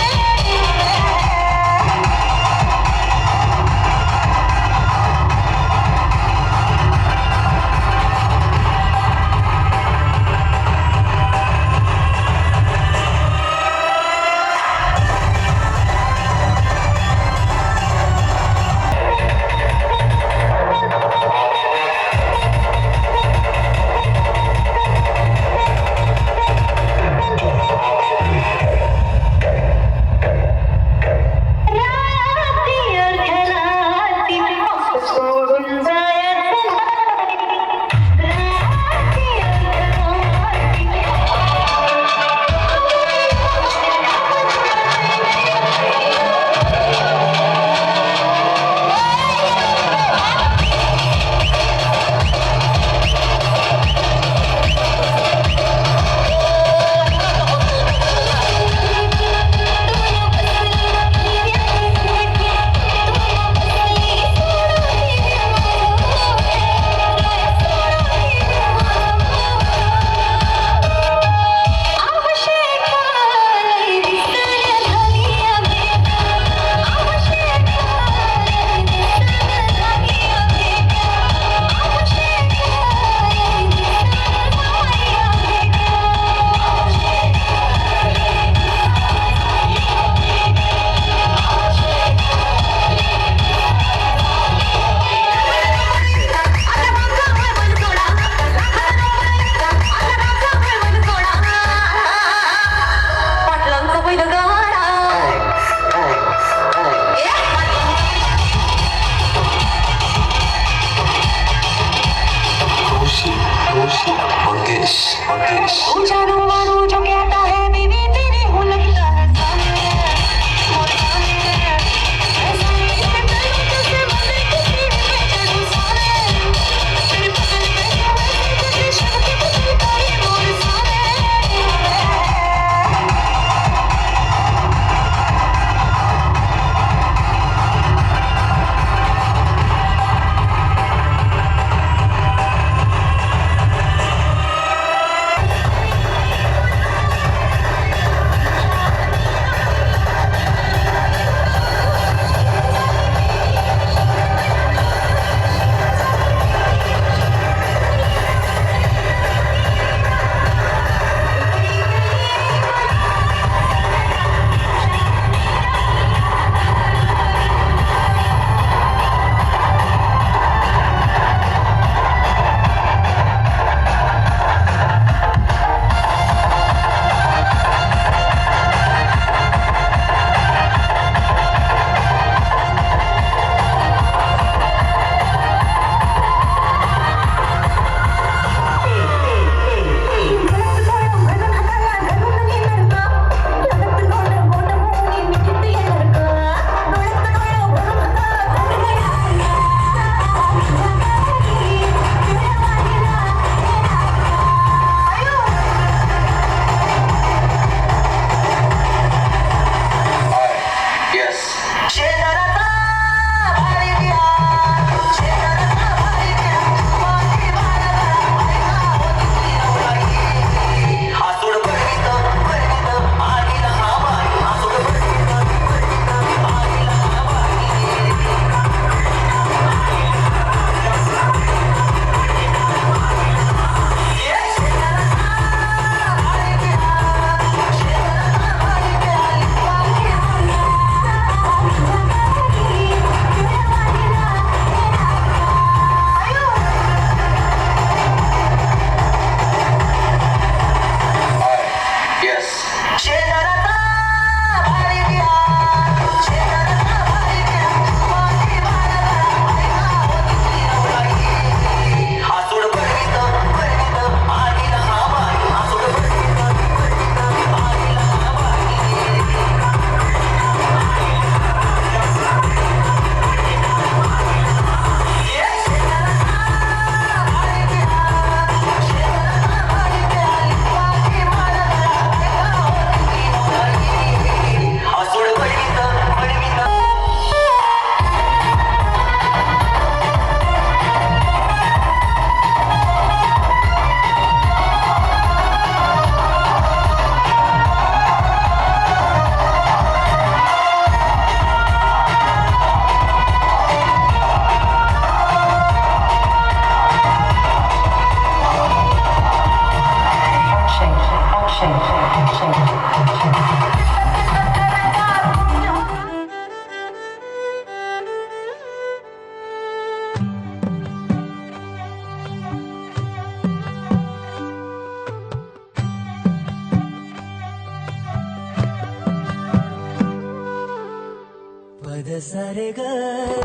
Speaker 1: पद सा रे ग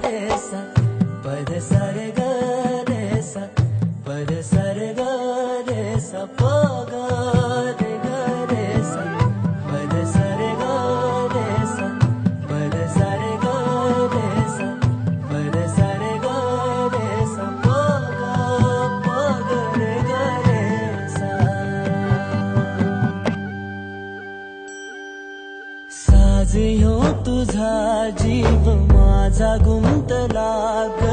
Speaker 1: रे सा पद सा रे ग रे सा पद सा रे ग रे सा प ग रे ग रे सा पद सा रे ग रे सा पद सा रे ग रे सा पद सा रे ग रे सा प ग रे ग रे सा साज ह्यो तुझा जीव माझा गुंतला ग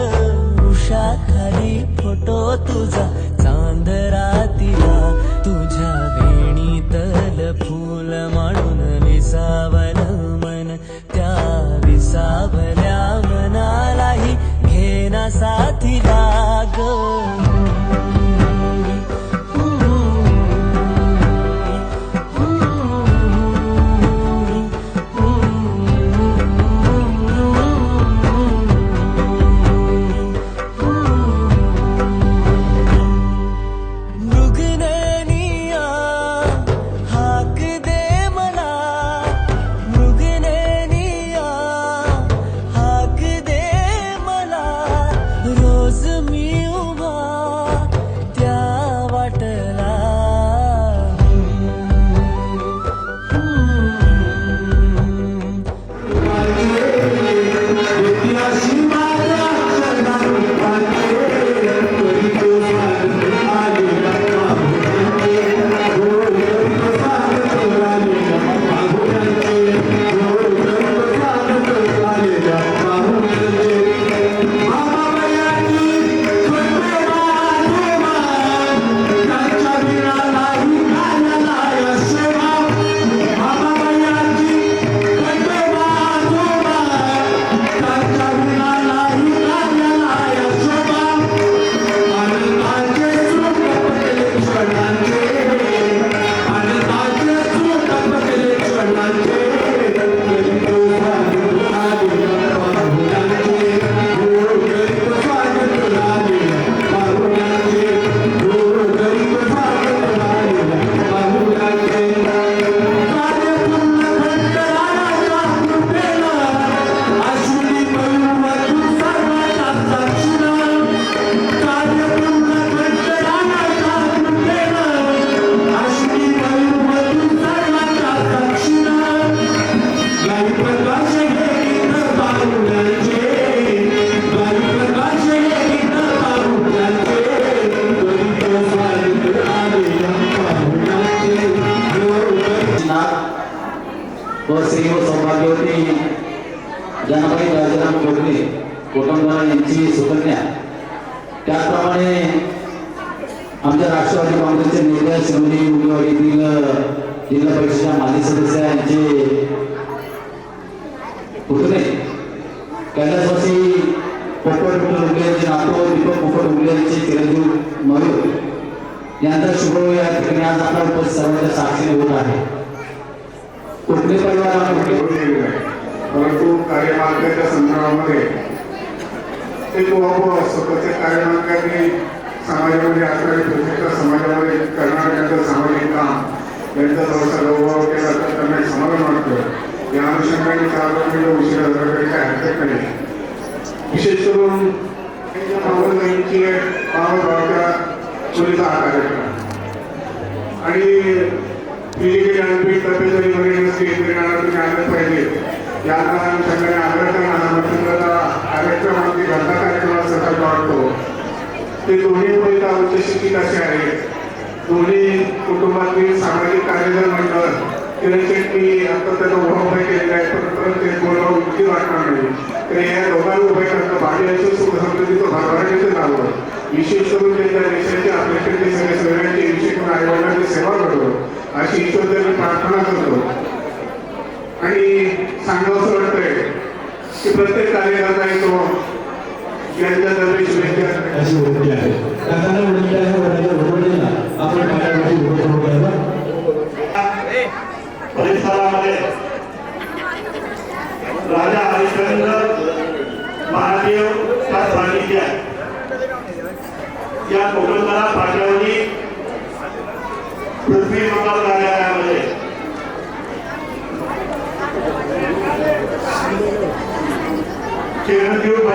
Speaker 1: उषा खाली फोटो तुझा चांद रातीला तुझ्या वेणीतल फूल म्हणून विसावल मन त्या विसावल्या मनालाही घेना साथीला ग रोज मी उभा त्या वाटला
Speaker 9: व श्री व सौभाग्यवती जनाबाई राजाराम गोगले कोटमगाव यांची सुकन्या, त्याचप्रमाणे आमच्या राष्ट्रवादी काँग्रेसचे नेते श्रीमती मुंगेवाडीतील जिल्हा परिषदेच्या माजी सदस्य यांचे पुतणे कैलासवासी पोपट उगले यांचे नातू दीपक पोपट उगले यांचे चिरंजीव मयूर यांचा शुभ या ठिकाणी आज आपला उपस्थित सर्वांच्या साक्षीने होत आहे. कुठले परिवार
Speaker 10: परंतु कार्यमार्गाच्या संदर्भामध्ये ते स्वतःच्या कार्यमार्गाने समाजामध्ये असणारे प्रत्येक समाजामध्ये करणारे त्यांचं सामाजिक काम त्यांचा थोडासा गौरव केला तर त्यांना समाधान वाटतं. या अनुषंगाने 4 उशिरा झाल्याच्या हरकत विशेष करून पावसाची पावसाच्या चोरीचा हा कार्यक्रम आणि फिजिकली अनफिट तब्येत जरी नसली तरी तुम्ही आणलं पाहिजे. या अनुषंगाने आग्रह करणारा कार्यक्रमामध्ये घटना कार्यक्रमाला सहकार्य वाटतो. ते दोन्ही उपयोगिता उच्च शिक्षित असे आहेत. दोन्ही कुटुंबातील सामाजिक कार्यक्रम मंडळ किरण शेट्टी आता त्याचा उभा केलेला आहे, परत ते बोलवा उंची वाटणार नाही. तर या दोघांना उभे करतं भाग्याचं सुख समृद्धीचं भरभराटीचं नावं विशेष करून त्यांच्या देशाच्या आपल्याकडे सगळ्यांची विशेष करून आईवडिलांची सेवा करतो अशी ईश्वराची प्रार्थना करतो. आणि सांगावंसं वाटतंय की प्रत्येक कार्यकर्ता येतो यांच्या तर्फे शुभेच्छा
Speaker 9: अशी विनंती आहे. काकांना विनंती आहे वडिलांना आपण पायावरती उभं करून घ्यायला.
Speaker 10: परिसरामध्ये राजा हरिश्चंद्र महादेव सानिध्य या कोकणकला पाठवणी पृथ्वी मंगल कार्यालयामध्ये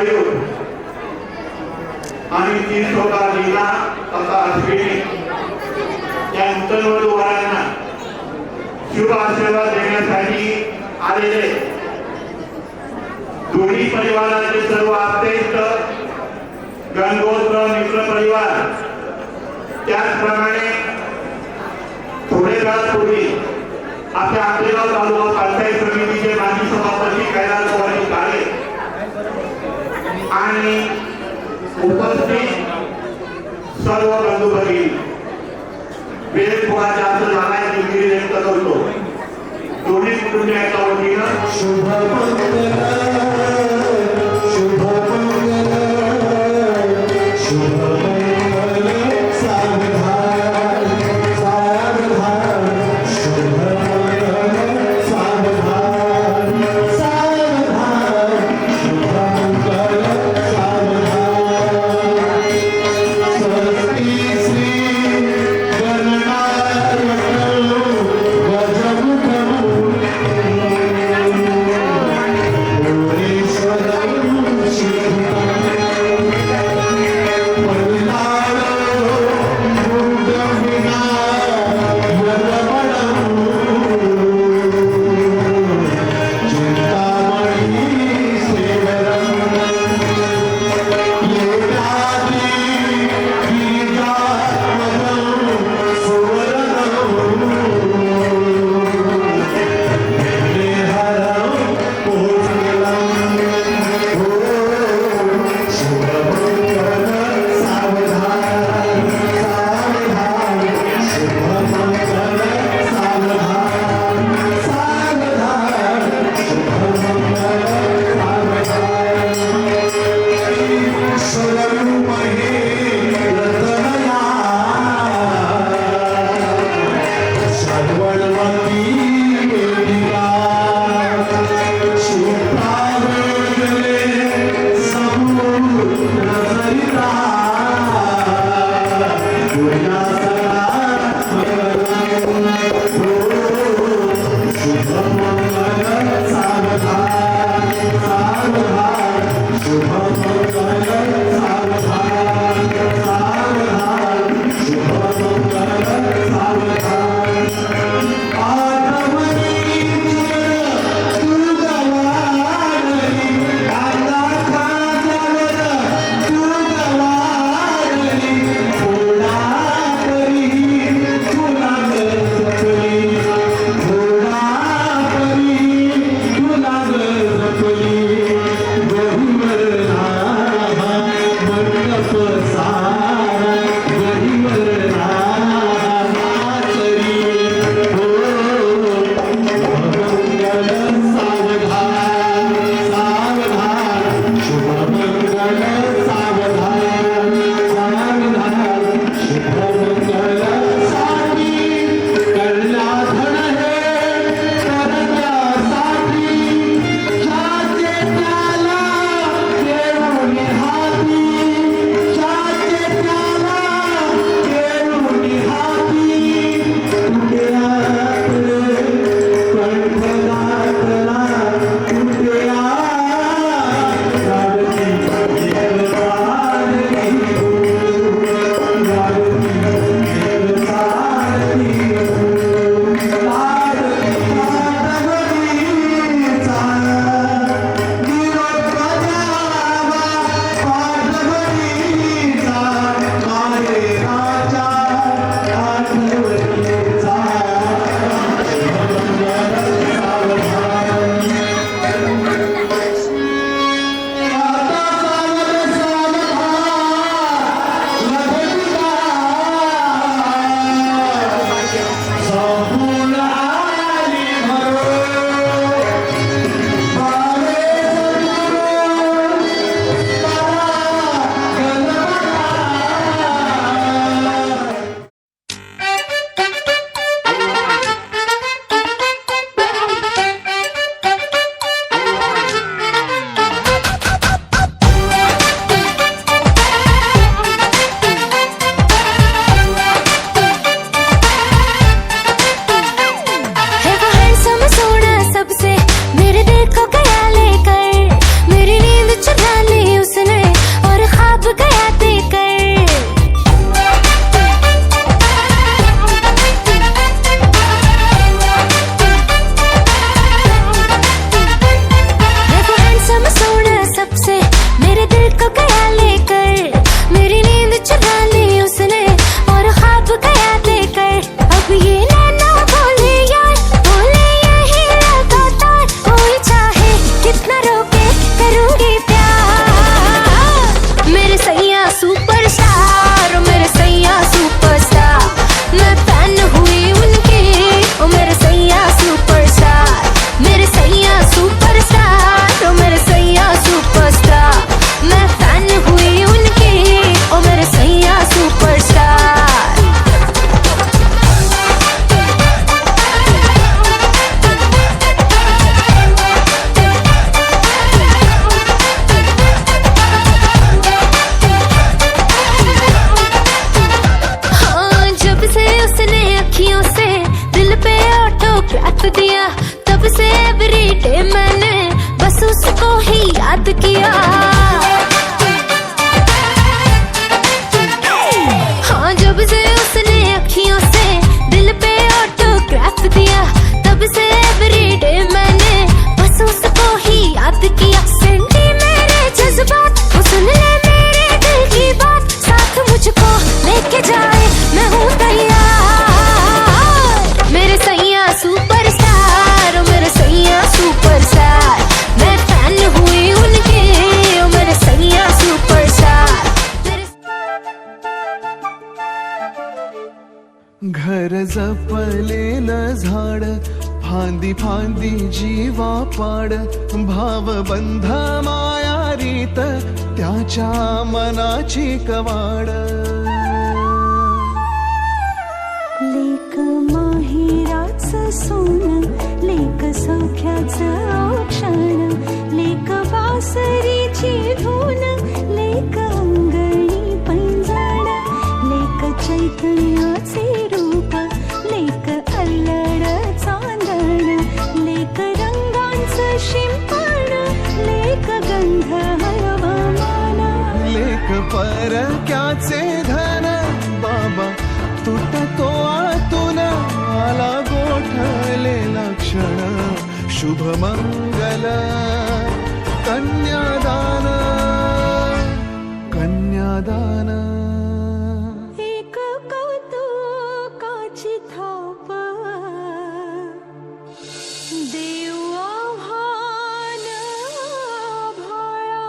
Speaker 10: मयूर आणि 3 स्वतः लीना तथा अश्विनी या नूतन वधूवरांना शुभ आशीर्वाद देण्यासाठी आलेले दोन्ही परिवाराचे सर्व आप्तेष्ट गणगोत्र मित्र परिवार त्याचप्रमाणे थोडे वेळापूर्वी आपल्या आंबेगाव तालुका पंचायत समितीचे माजी सभापती कैलास पवार काळे आणि उपस्थित सर्व बंधू भगिनी वेळ थोडा जास्त झालाय दिलगिरी व्यक्त करतो दोन्ही कुटुंबियांच्या वतीनं
Speaker 3: शुभ मंगल शुभ मंगल शुभ मंगल सावधान सावधान शुभ मंगल सावधान सावधान शुभ मंगल सावधान स्वस्ति श्री गणनायक गजमुख
Speaker 7: से एवरीडे मैंने बस उसको ही याद किया। हाँ जब से उसने अखियों से दिल पे ऑटोग्राफ दिया, तब से एवरीडे मैंने बस उसको ही याद किया। सेंटी मेरे जज्बात, वो सुन ले मेरे दिल की बात, साथ मुझको लेके जाए मैं हूँ तैयार। मेरे सैया सुपरस्टार, ओ मेरे सैया सुपरस्टार, मैं फैन हुई उनके, ओ मेरे सैया सुपरस्टार।
Speaker 3: घर जपलेलं झाड, फांदी फांदी जीवा पाड, भावबंध माया रीत त्याच्या मनाची कवाड।
Speaker 2: लेक माहेराचं सोनं, लेक सौख्याचं औक्षण, लेक बासरीची धून, लेक अंगणी पैंजण, लेक चैतन्याचे रूप, लेक अल्लड चांदण, लेक रंगांचं शिंपण, लेक गंध हवामान,
Speaker 3: लेक परक्याचे धन, बाबा तुटतो आतून, आला गोठलेला क्षण, शुभमंगल कन्यादान, कन्यादान।
Speaker 2: एक कौतुकाची थाप, देव आव्हान आभाळा।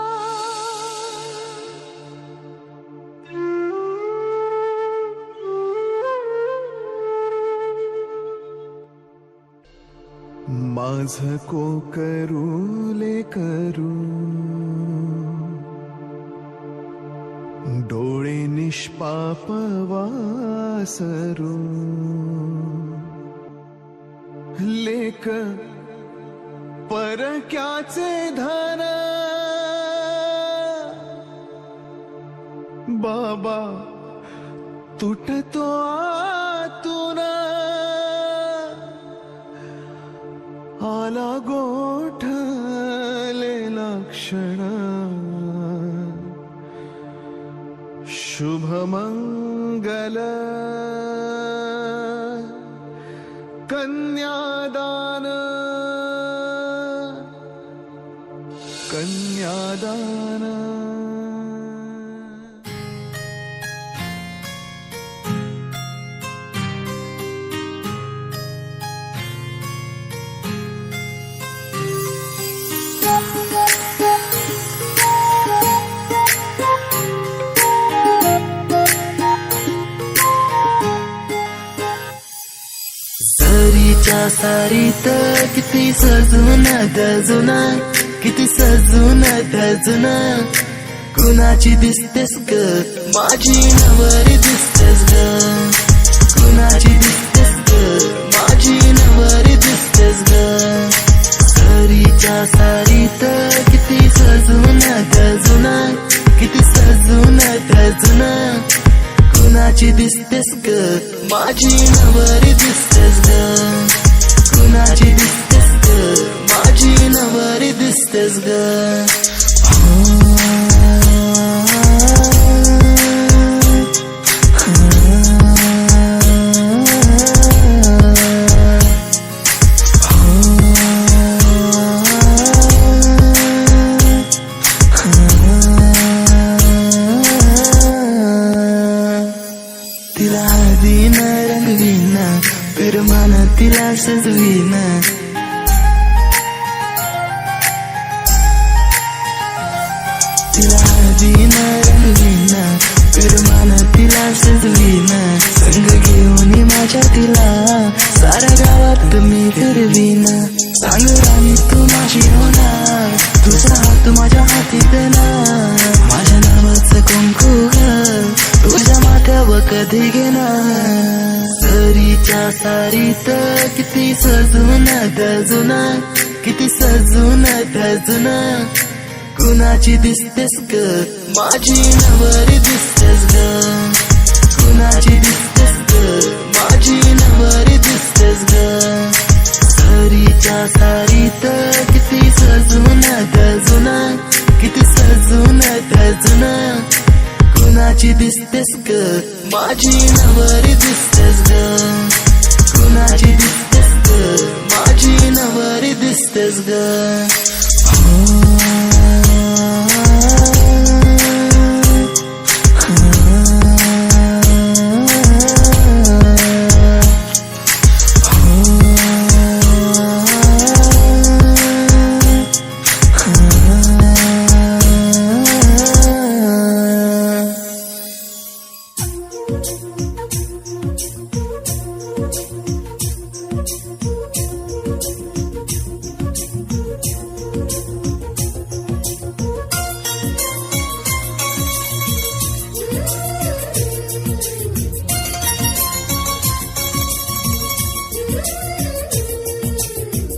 Speaker 3: माझ को करू लेकरू, डोळे निष्पाप वासरू, लेक परक्याचे धन, बाबा तुटतो आतून, आला गोठलेला क्षण, शुभमंगल कन्यादान, कन्यादान।
Speaker 1: सरीच्या सारीत किती सजून गजुना, किती सजून गजुना, कुणाची दिसतेस ग माझी नवरी दिसतेस ग, कुणाची दिसतेस ग माझी नवरी दिसतेस ग। सरीच्या सारीत किती सजून गजुना, किती सजून गजुना, कुणाची दिसतेस ग माझी नवरी दिसतेस ग, कुणाची दिसतेस ग माझी नवरी दिसतेस ग। तिला हळदीन रंगवीन, फिरमान तिला सजवीन, तिला हळदीन रंगवीन, फिरमान तिला सजवीन, संग घेऊन माझ्या तिला साऱ्या गावात मी फिरवीन। सांग राणी तू माझी होणार, तुझा हात माझ्या हाती देणार, माझ्या नावाचं कुंकू ग तुझ्या माथ्यावर कधी घेणार। सरीच्या सारीत किती सजून गजुना, किती सजून गजुना, कुणाची दिसतेस ग माझी नवरी दिसतेस ग, कुणाची दिसतेस ग माझी नवरी दिसतेस ग। सरीच्या सारीत किती सजून गजुना, किती सजून गजुना. कुणाची दिसतेस ग माझी नवरी दिसतेस ग, कुणाची दिसतेस ग माझी नवरी दिसतेस ग.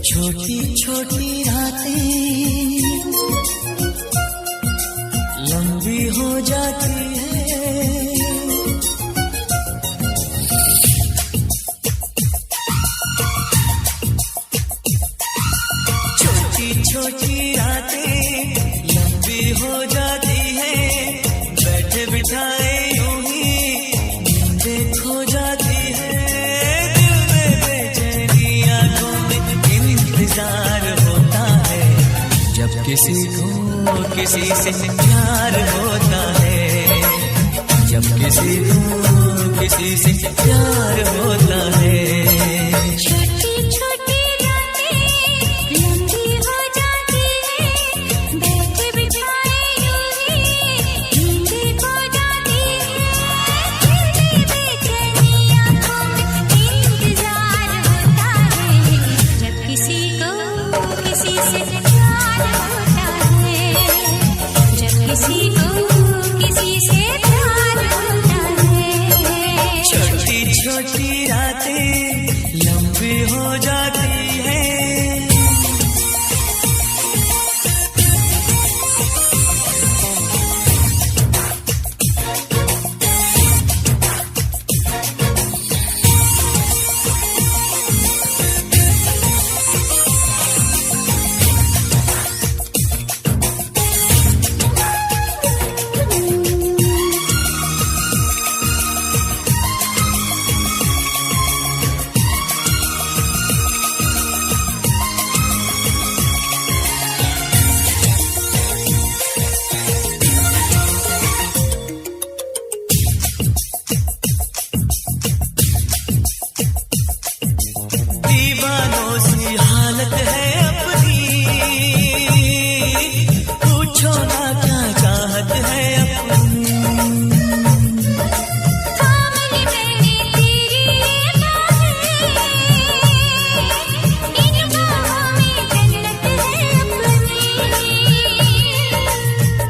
Speaker 1: छोटी छोटी रातें लंबी हो जाती है, छोटी छोटी रातें लंबी हो जाती है. बैठे बिठाए यूं ही नींदें खो जाती है. दिल में बेचैनी आंखों में इंतजार होता है. जब किसी को किसी से प्यार होता है, जब किसी को किसी से प्यार होता है.
Speaker 2: छोटी छोटी रातें लंबी हो जाती है, बैठे बिठाए यूं ही नींदें खो जाती है. दिल में बेचैनी आंखों में इंतजार होता है. जब किसी को किसी से प्यार होता है, जब किसी को किसी से प्यार होता है.
Speaker 1: छोटी छोटी रातें लंबी हो जाती है. दीवानों सी हालत है अपनी, पूछो ना क्या चाहत है अपनी.
Speaker 2: थामली मैंने तेरी ये बाहें, इन बाहों में जन्नत है अपनी.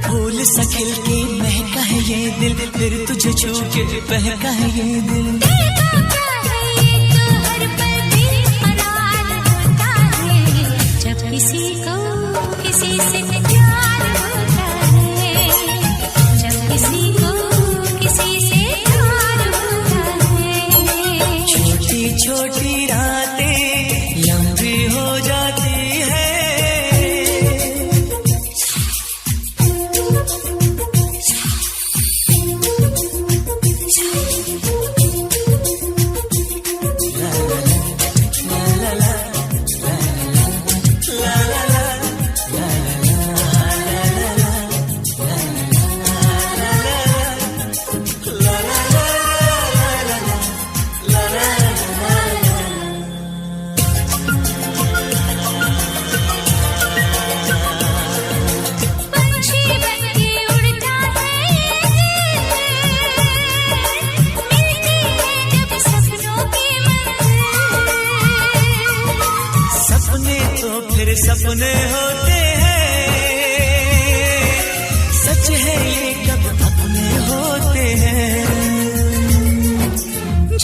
Speaker 1: फूल सा खिल के महका है ये दिल, फिर तुझे छू के बहका है ये दिल.
Speaker 2: देखा क्या है ये तो हर पल बेकरार होता है. जब किसी को किसी से प्यार होता है, जब किसी को किसी से प्यार होता है.
Speaker 1: छोटी छोटी रातें लंबी हो जाती है.
Speaker 2: पंछी बनके उड़ता है मिलती है जब सपनों की मंजिल.
Speaker 1: सपने तो फिर सपने होते हैं, सच है ये कब अपने होते हैं.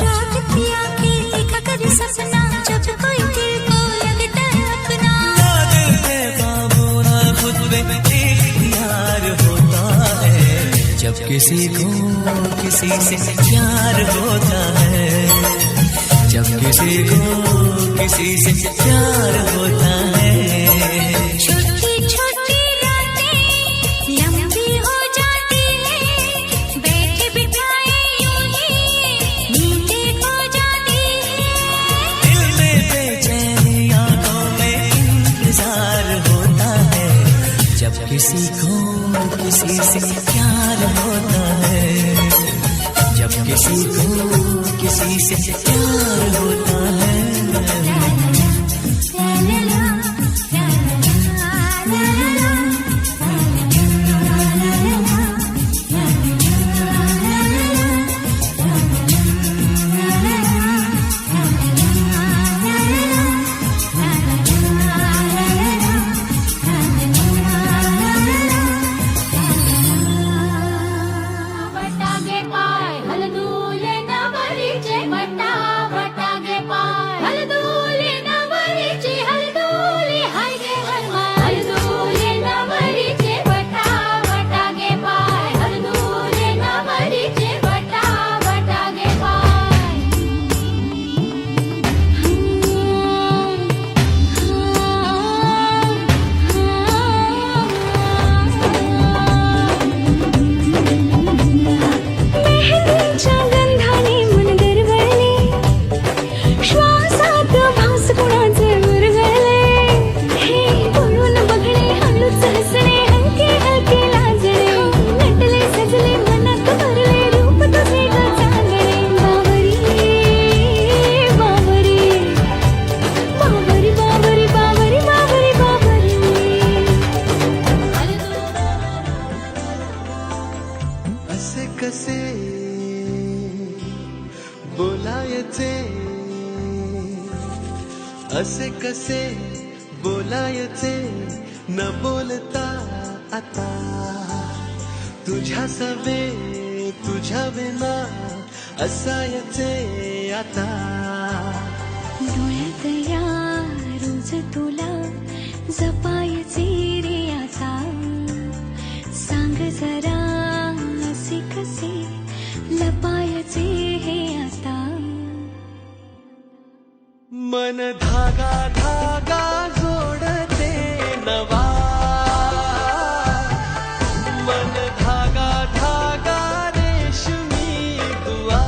Speaker 2: जागती आंखें देखा कर सपना, जब कोई दिल को लगता है अपना.
Speaker 1: ना दिल पे काबू ना खुद पे इख्तियार होता है. जब किसी को किसी से प्यार होता है, जब किसी को किसी से प्यार होता है।
Speaker 2: छोटी छोटी रातें लंबी हो जाती है, बैठे बिठाए यूं ही नींदे खो जाती है।
Speaker 1: दिल में बेचैनी आंखों में इंतजार होता है, जब किसी को किसी से प्यार होता है। जब किसी को किसी से प्यार होता है।
Speaker 2: वटागे पाय हलदूले नवरीचे वटा वटागे पाय हलदूले नवरीचे हलदूले हाय गे हनुमान हलदूले नवरीचे वटा वटागे पाय हलदूले नवरीचे वटा वटागे मेहंदीच्या गंधाने मन दरवळले, श्वासात भास कुणाचे मुरगळले. हे बोलून बघणे हळूच हसणे हलके हलके लाजणे, नटले सजले मनात भरले रूप तुझे ग चांदणे. बावरी बावरी बावरी बावरी बावरी बावरी बावरी.
Speaker 3: असे कसे बोलायचे, असे कसे बोलायचे न बोलता आता. तुझ्या सवे तुझ्या विना असायचे आता.
Speaker 2: डोळ्यात या रोज तुला जपायचे रे आता. सांग जरा असे कसे लपायचे हे आता.
Speaker 3: मन धागा धागा जोडते नवा. मन धागा धागा रेशमी दुआ.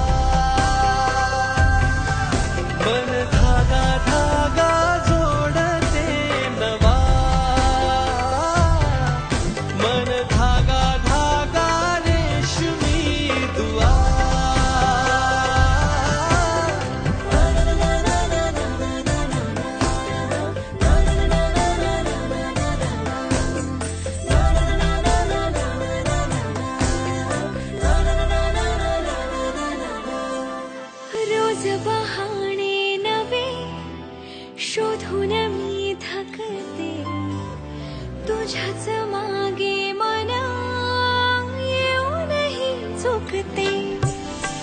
Speaker 3: मन धागा धागा जोडते नवा. मन धागा धागा रेशमी दुआ.
Speaker 2: रोज बहाणे नवे शोधून मी थकते, तुझ्याच मागे मन येऊनही चुकते.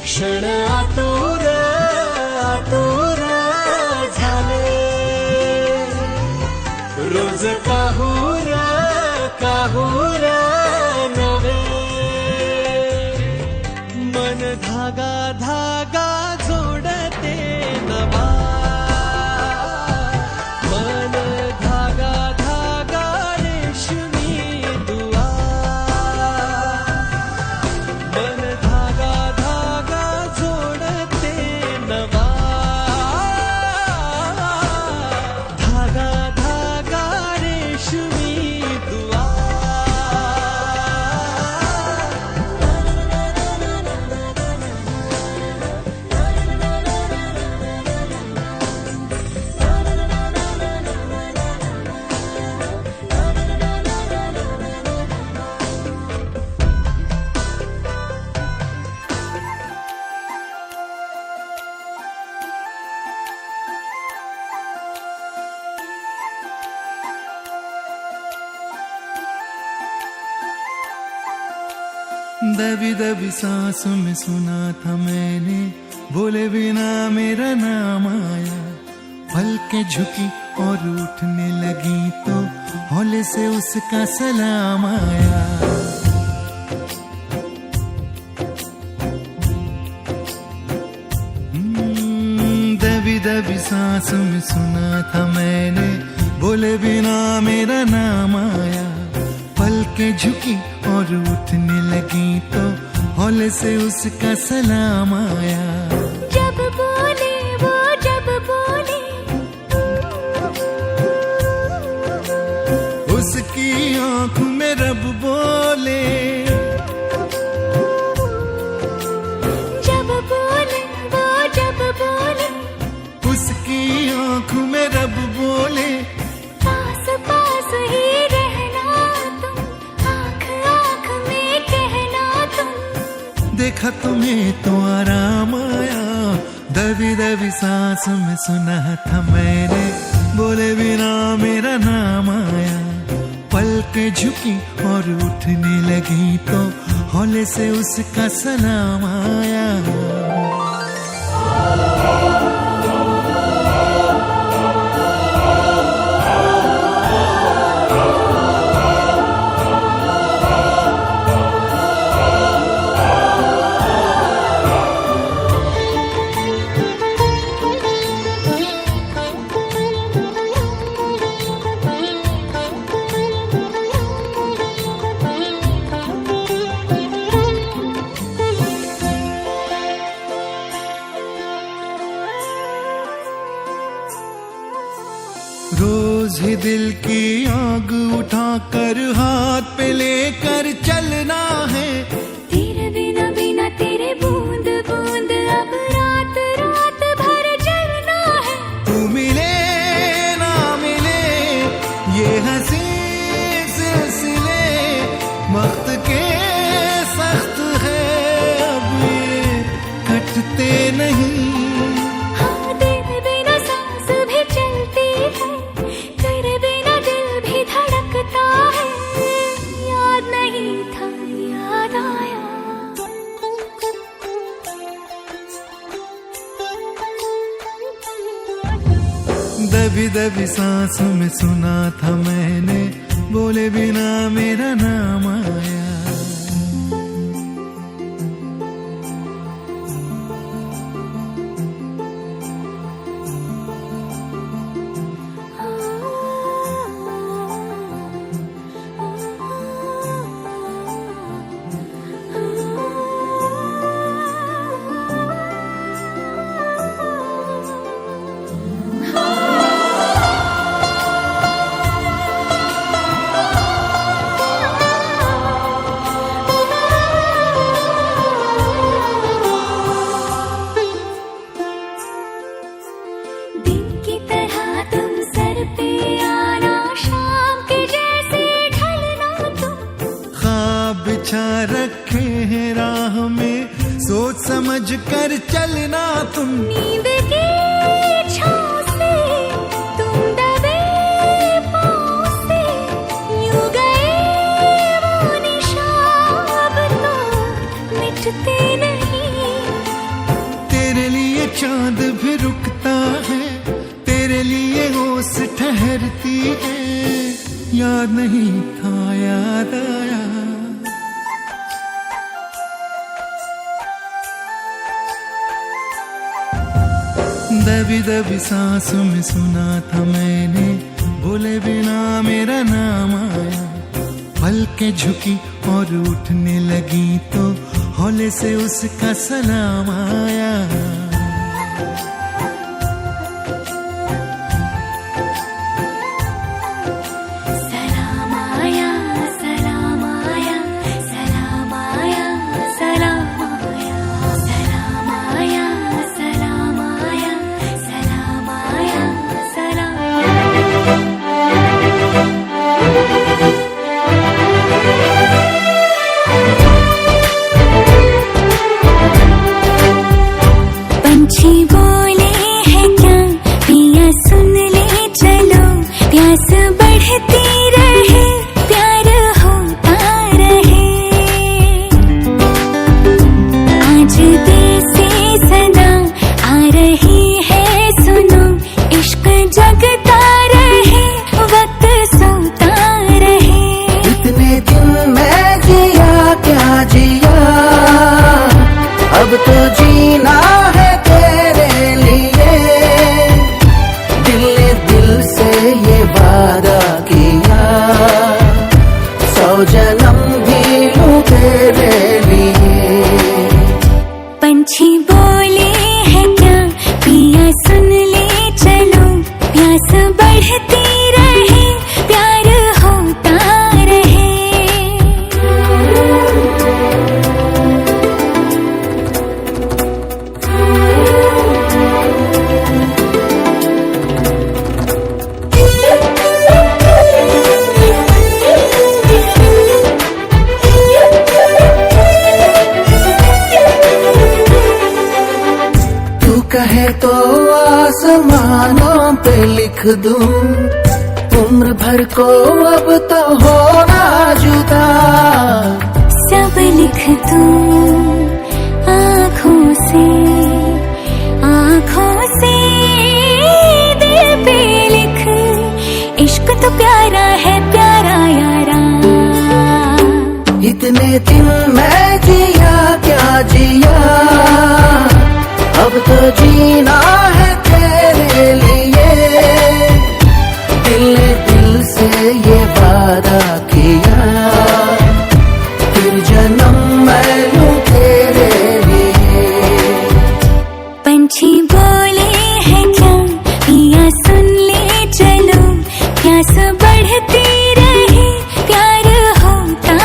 Speaker 3: क्षण आतुर आतुर झाले, रोज काहूर काहूर नवे. मन धागा धागा जोडते नवा. मन धागा धागा रेशमी दुआ. मन धागा धागा जोडते नवा. धागा धागा रेशमी दुआ. दबी दबी सांसों में सुना था मैंने, बोले बिना मेरा नाम आया. पलकें झुकी और उठने लगी तो हौले से उसका सलाम आया. सांसों में सुना था मैंने, बोले बिना मेरा नाम आया। पलकें झुकी और उठने लगी तो हौले से उसका सलाम आया।
Speaker 2: जब बोले वो जब बोले,
Speaker 3: उसकी आंखों में रब बोले।
Speaker 2: जब बोले वो जब बोले,
Speaker 3: उसकी आंखों में रब बोले।
Speaker 2: पास पास ही रहना तुम, आँख आँख में कहना तुम।
Speaker 3: देखा तुम्हें तो आराम आया, दबी दबी सांस में सुना था मैंने, बोले बिना मेरा नाम आया। पलकें झुकी और उठने लगी तो हौले से उसका सलाम आया। रोज ही दिल की आग उठाकर हाथ पे लेकर चलना है।
Speaker 2: तेरे बिना बिना तेरे बूंद बूंद अब रात रात भर जलना है।
Speaker 3: तू मिले ना मिले ये हंसी सिलसिले वक्त के सख्त है, अब ये कटते नहीं। दबी दबी सांसों में सुना था मैंने, बोले बिना मेरा नाम आया। बिछा रखे हैं राह में, सोच समझ कर चलना तुम।
Speaker 2: नींद की छाँव से तुम दबे पाँव से, यूं गए वो निशाब तो मिटते नहीं।
Speaker 3: तेरे लिए चांद भी रुकता है, तेरे लिए ओस ठहरती है। याद नहीं था याद आया। दबी दबी सांसों में सुना था मैंने, बोले बिना मेरा नाम आया। पलकें झुकी और उठने लगी तो हौले से उसका सलाम आया।
Speaker 1: जन्म भी लूं तेरे लिए।
Speaker 2: पंछी बोले है क्या पिया सुन ले चलो, प्यास बढ़ती रहे प्यार होता रहे।
Speaker 1: कहे तो आसमानों पे लिख दूं, उम्र भर को अब तो होना जुदा।
Speaker 2: सब लिख दूं आँखों से, आँखों से दिल पे लिख, इश्क तो प्यारा है प्यारा यारा।
Speaker 1: इतने दिन मैं जिया क्या जिया, अब तो जीना है तेरे लिए। दिल ने दिल से ये वादा किया, फिर जन्म मैं लूं तेरे लिए।
Speaker 2: पंछी बोले है क्या पिया सुन ले चलो, प्यास बढ़ती रहे प्यार होता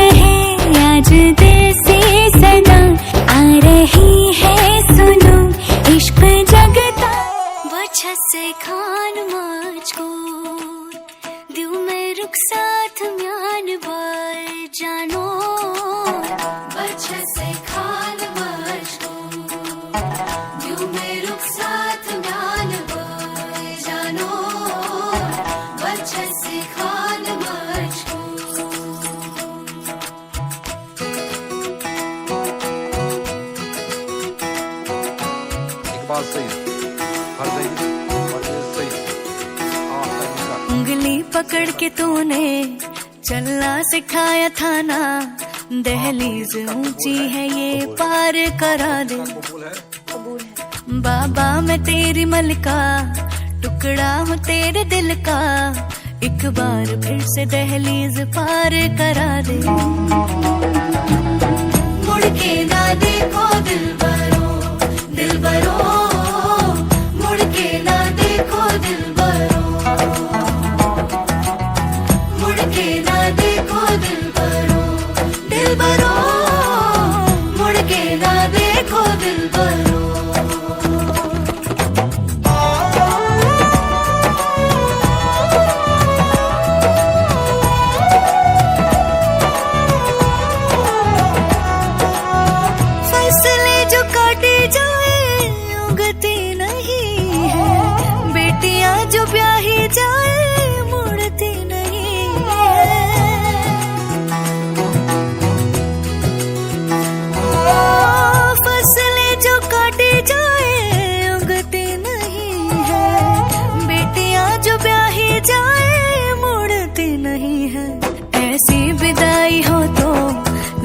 Speaker 2: रहे। आज दिल से सदा आ रही है सुनो, इश्क जगता बच्चा से खान मुझको, दिल में रुख साथ म्यान बार जानो। बच्चा से खान मुझको, दिल में रुख साथ म्यान बार जानो। बच्चा से खान मुझको। उंगली पकड़ के तूने चलना सिखाया था ना, दहलीज ऊंची है ये पार करा दे। बाबा मैं तेरी मलिका, टुकड़ा हूँ तेरे दिल का, एक बार फिर से दहलीज पार करा दे। मुड़ के ना देखो दिलबरो, दिलबरो मुड़ के ना देखो दिलबरो, मुड़ के ना देखो दिलबरो, दिलबरो मुड़ के ना देखो दिलबरो। फसले जो काटे जाए उगती नहीं है, बेटियां जो ब्याही जाए मुड़ती नहीं है। फसले जो काटे जाए उगती नहीं है, बेटियां जो ब्याही जाए मुड़ती नहीं है। ऐसी विदाई हो तो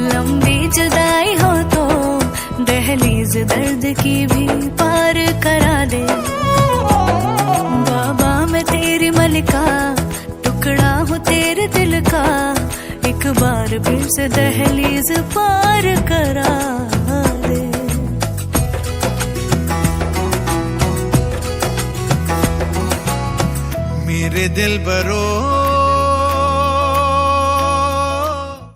Speaker 2: लंबी जुदाई हो तो, दहलीज दर्द की भी पार करा दे। बाबा मैं तेरी मलिका, टुकड़ा हूँ तेरे दिल का, एक बार फिर से दहलीज पार करा दे।
Speaker 3: मेरे दिल बरो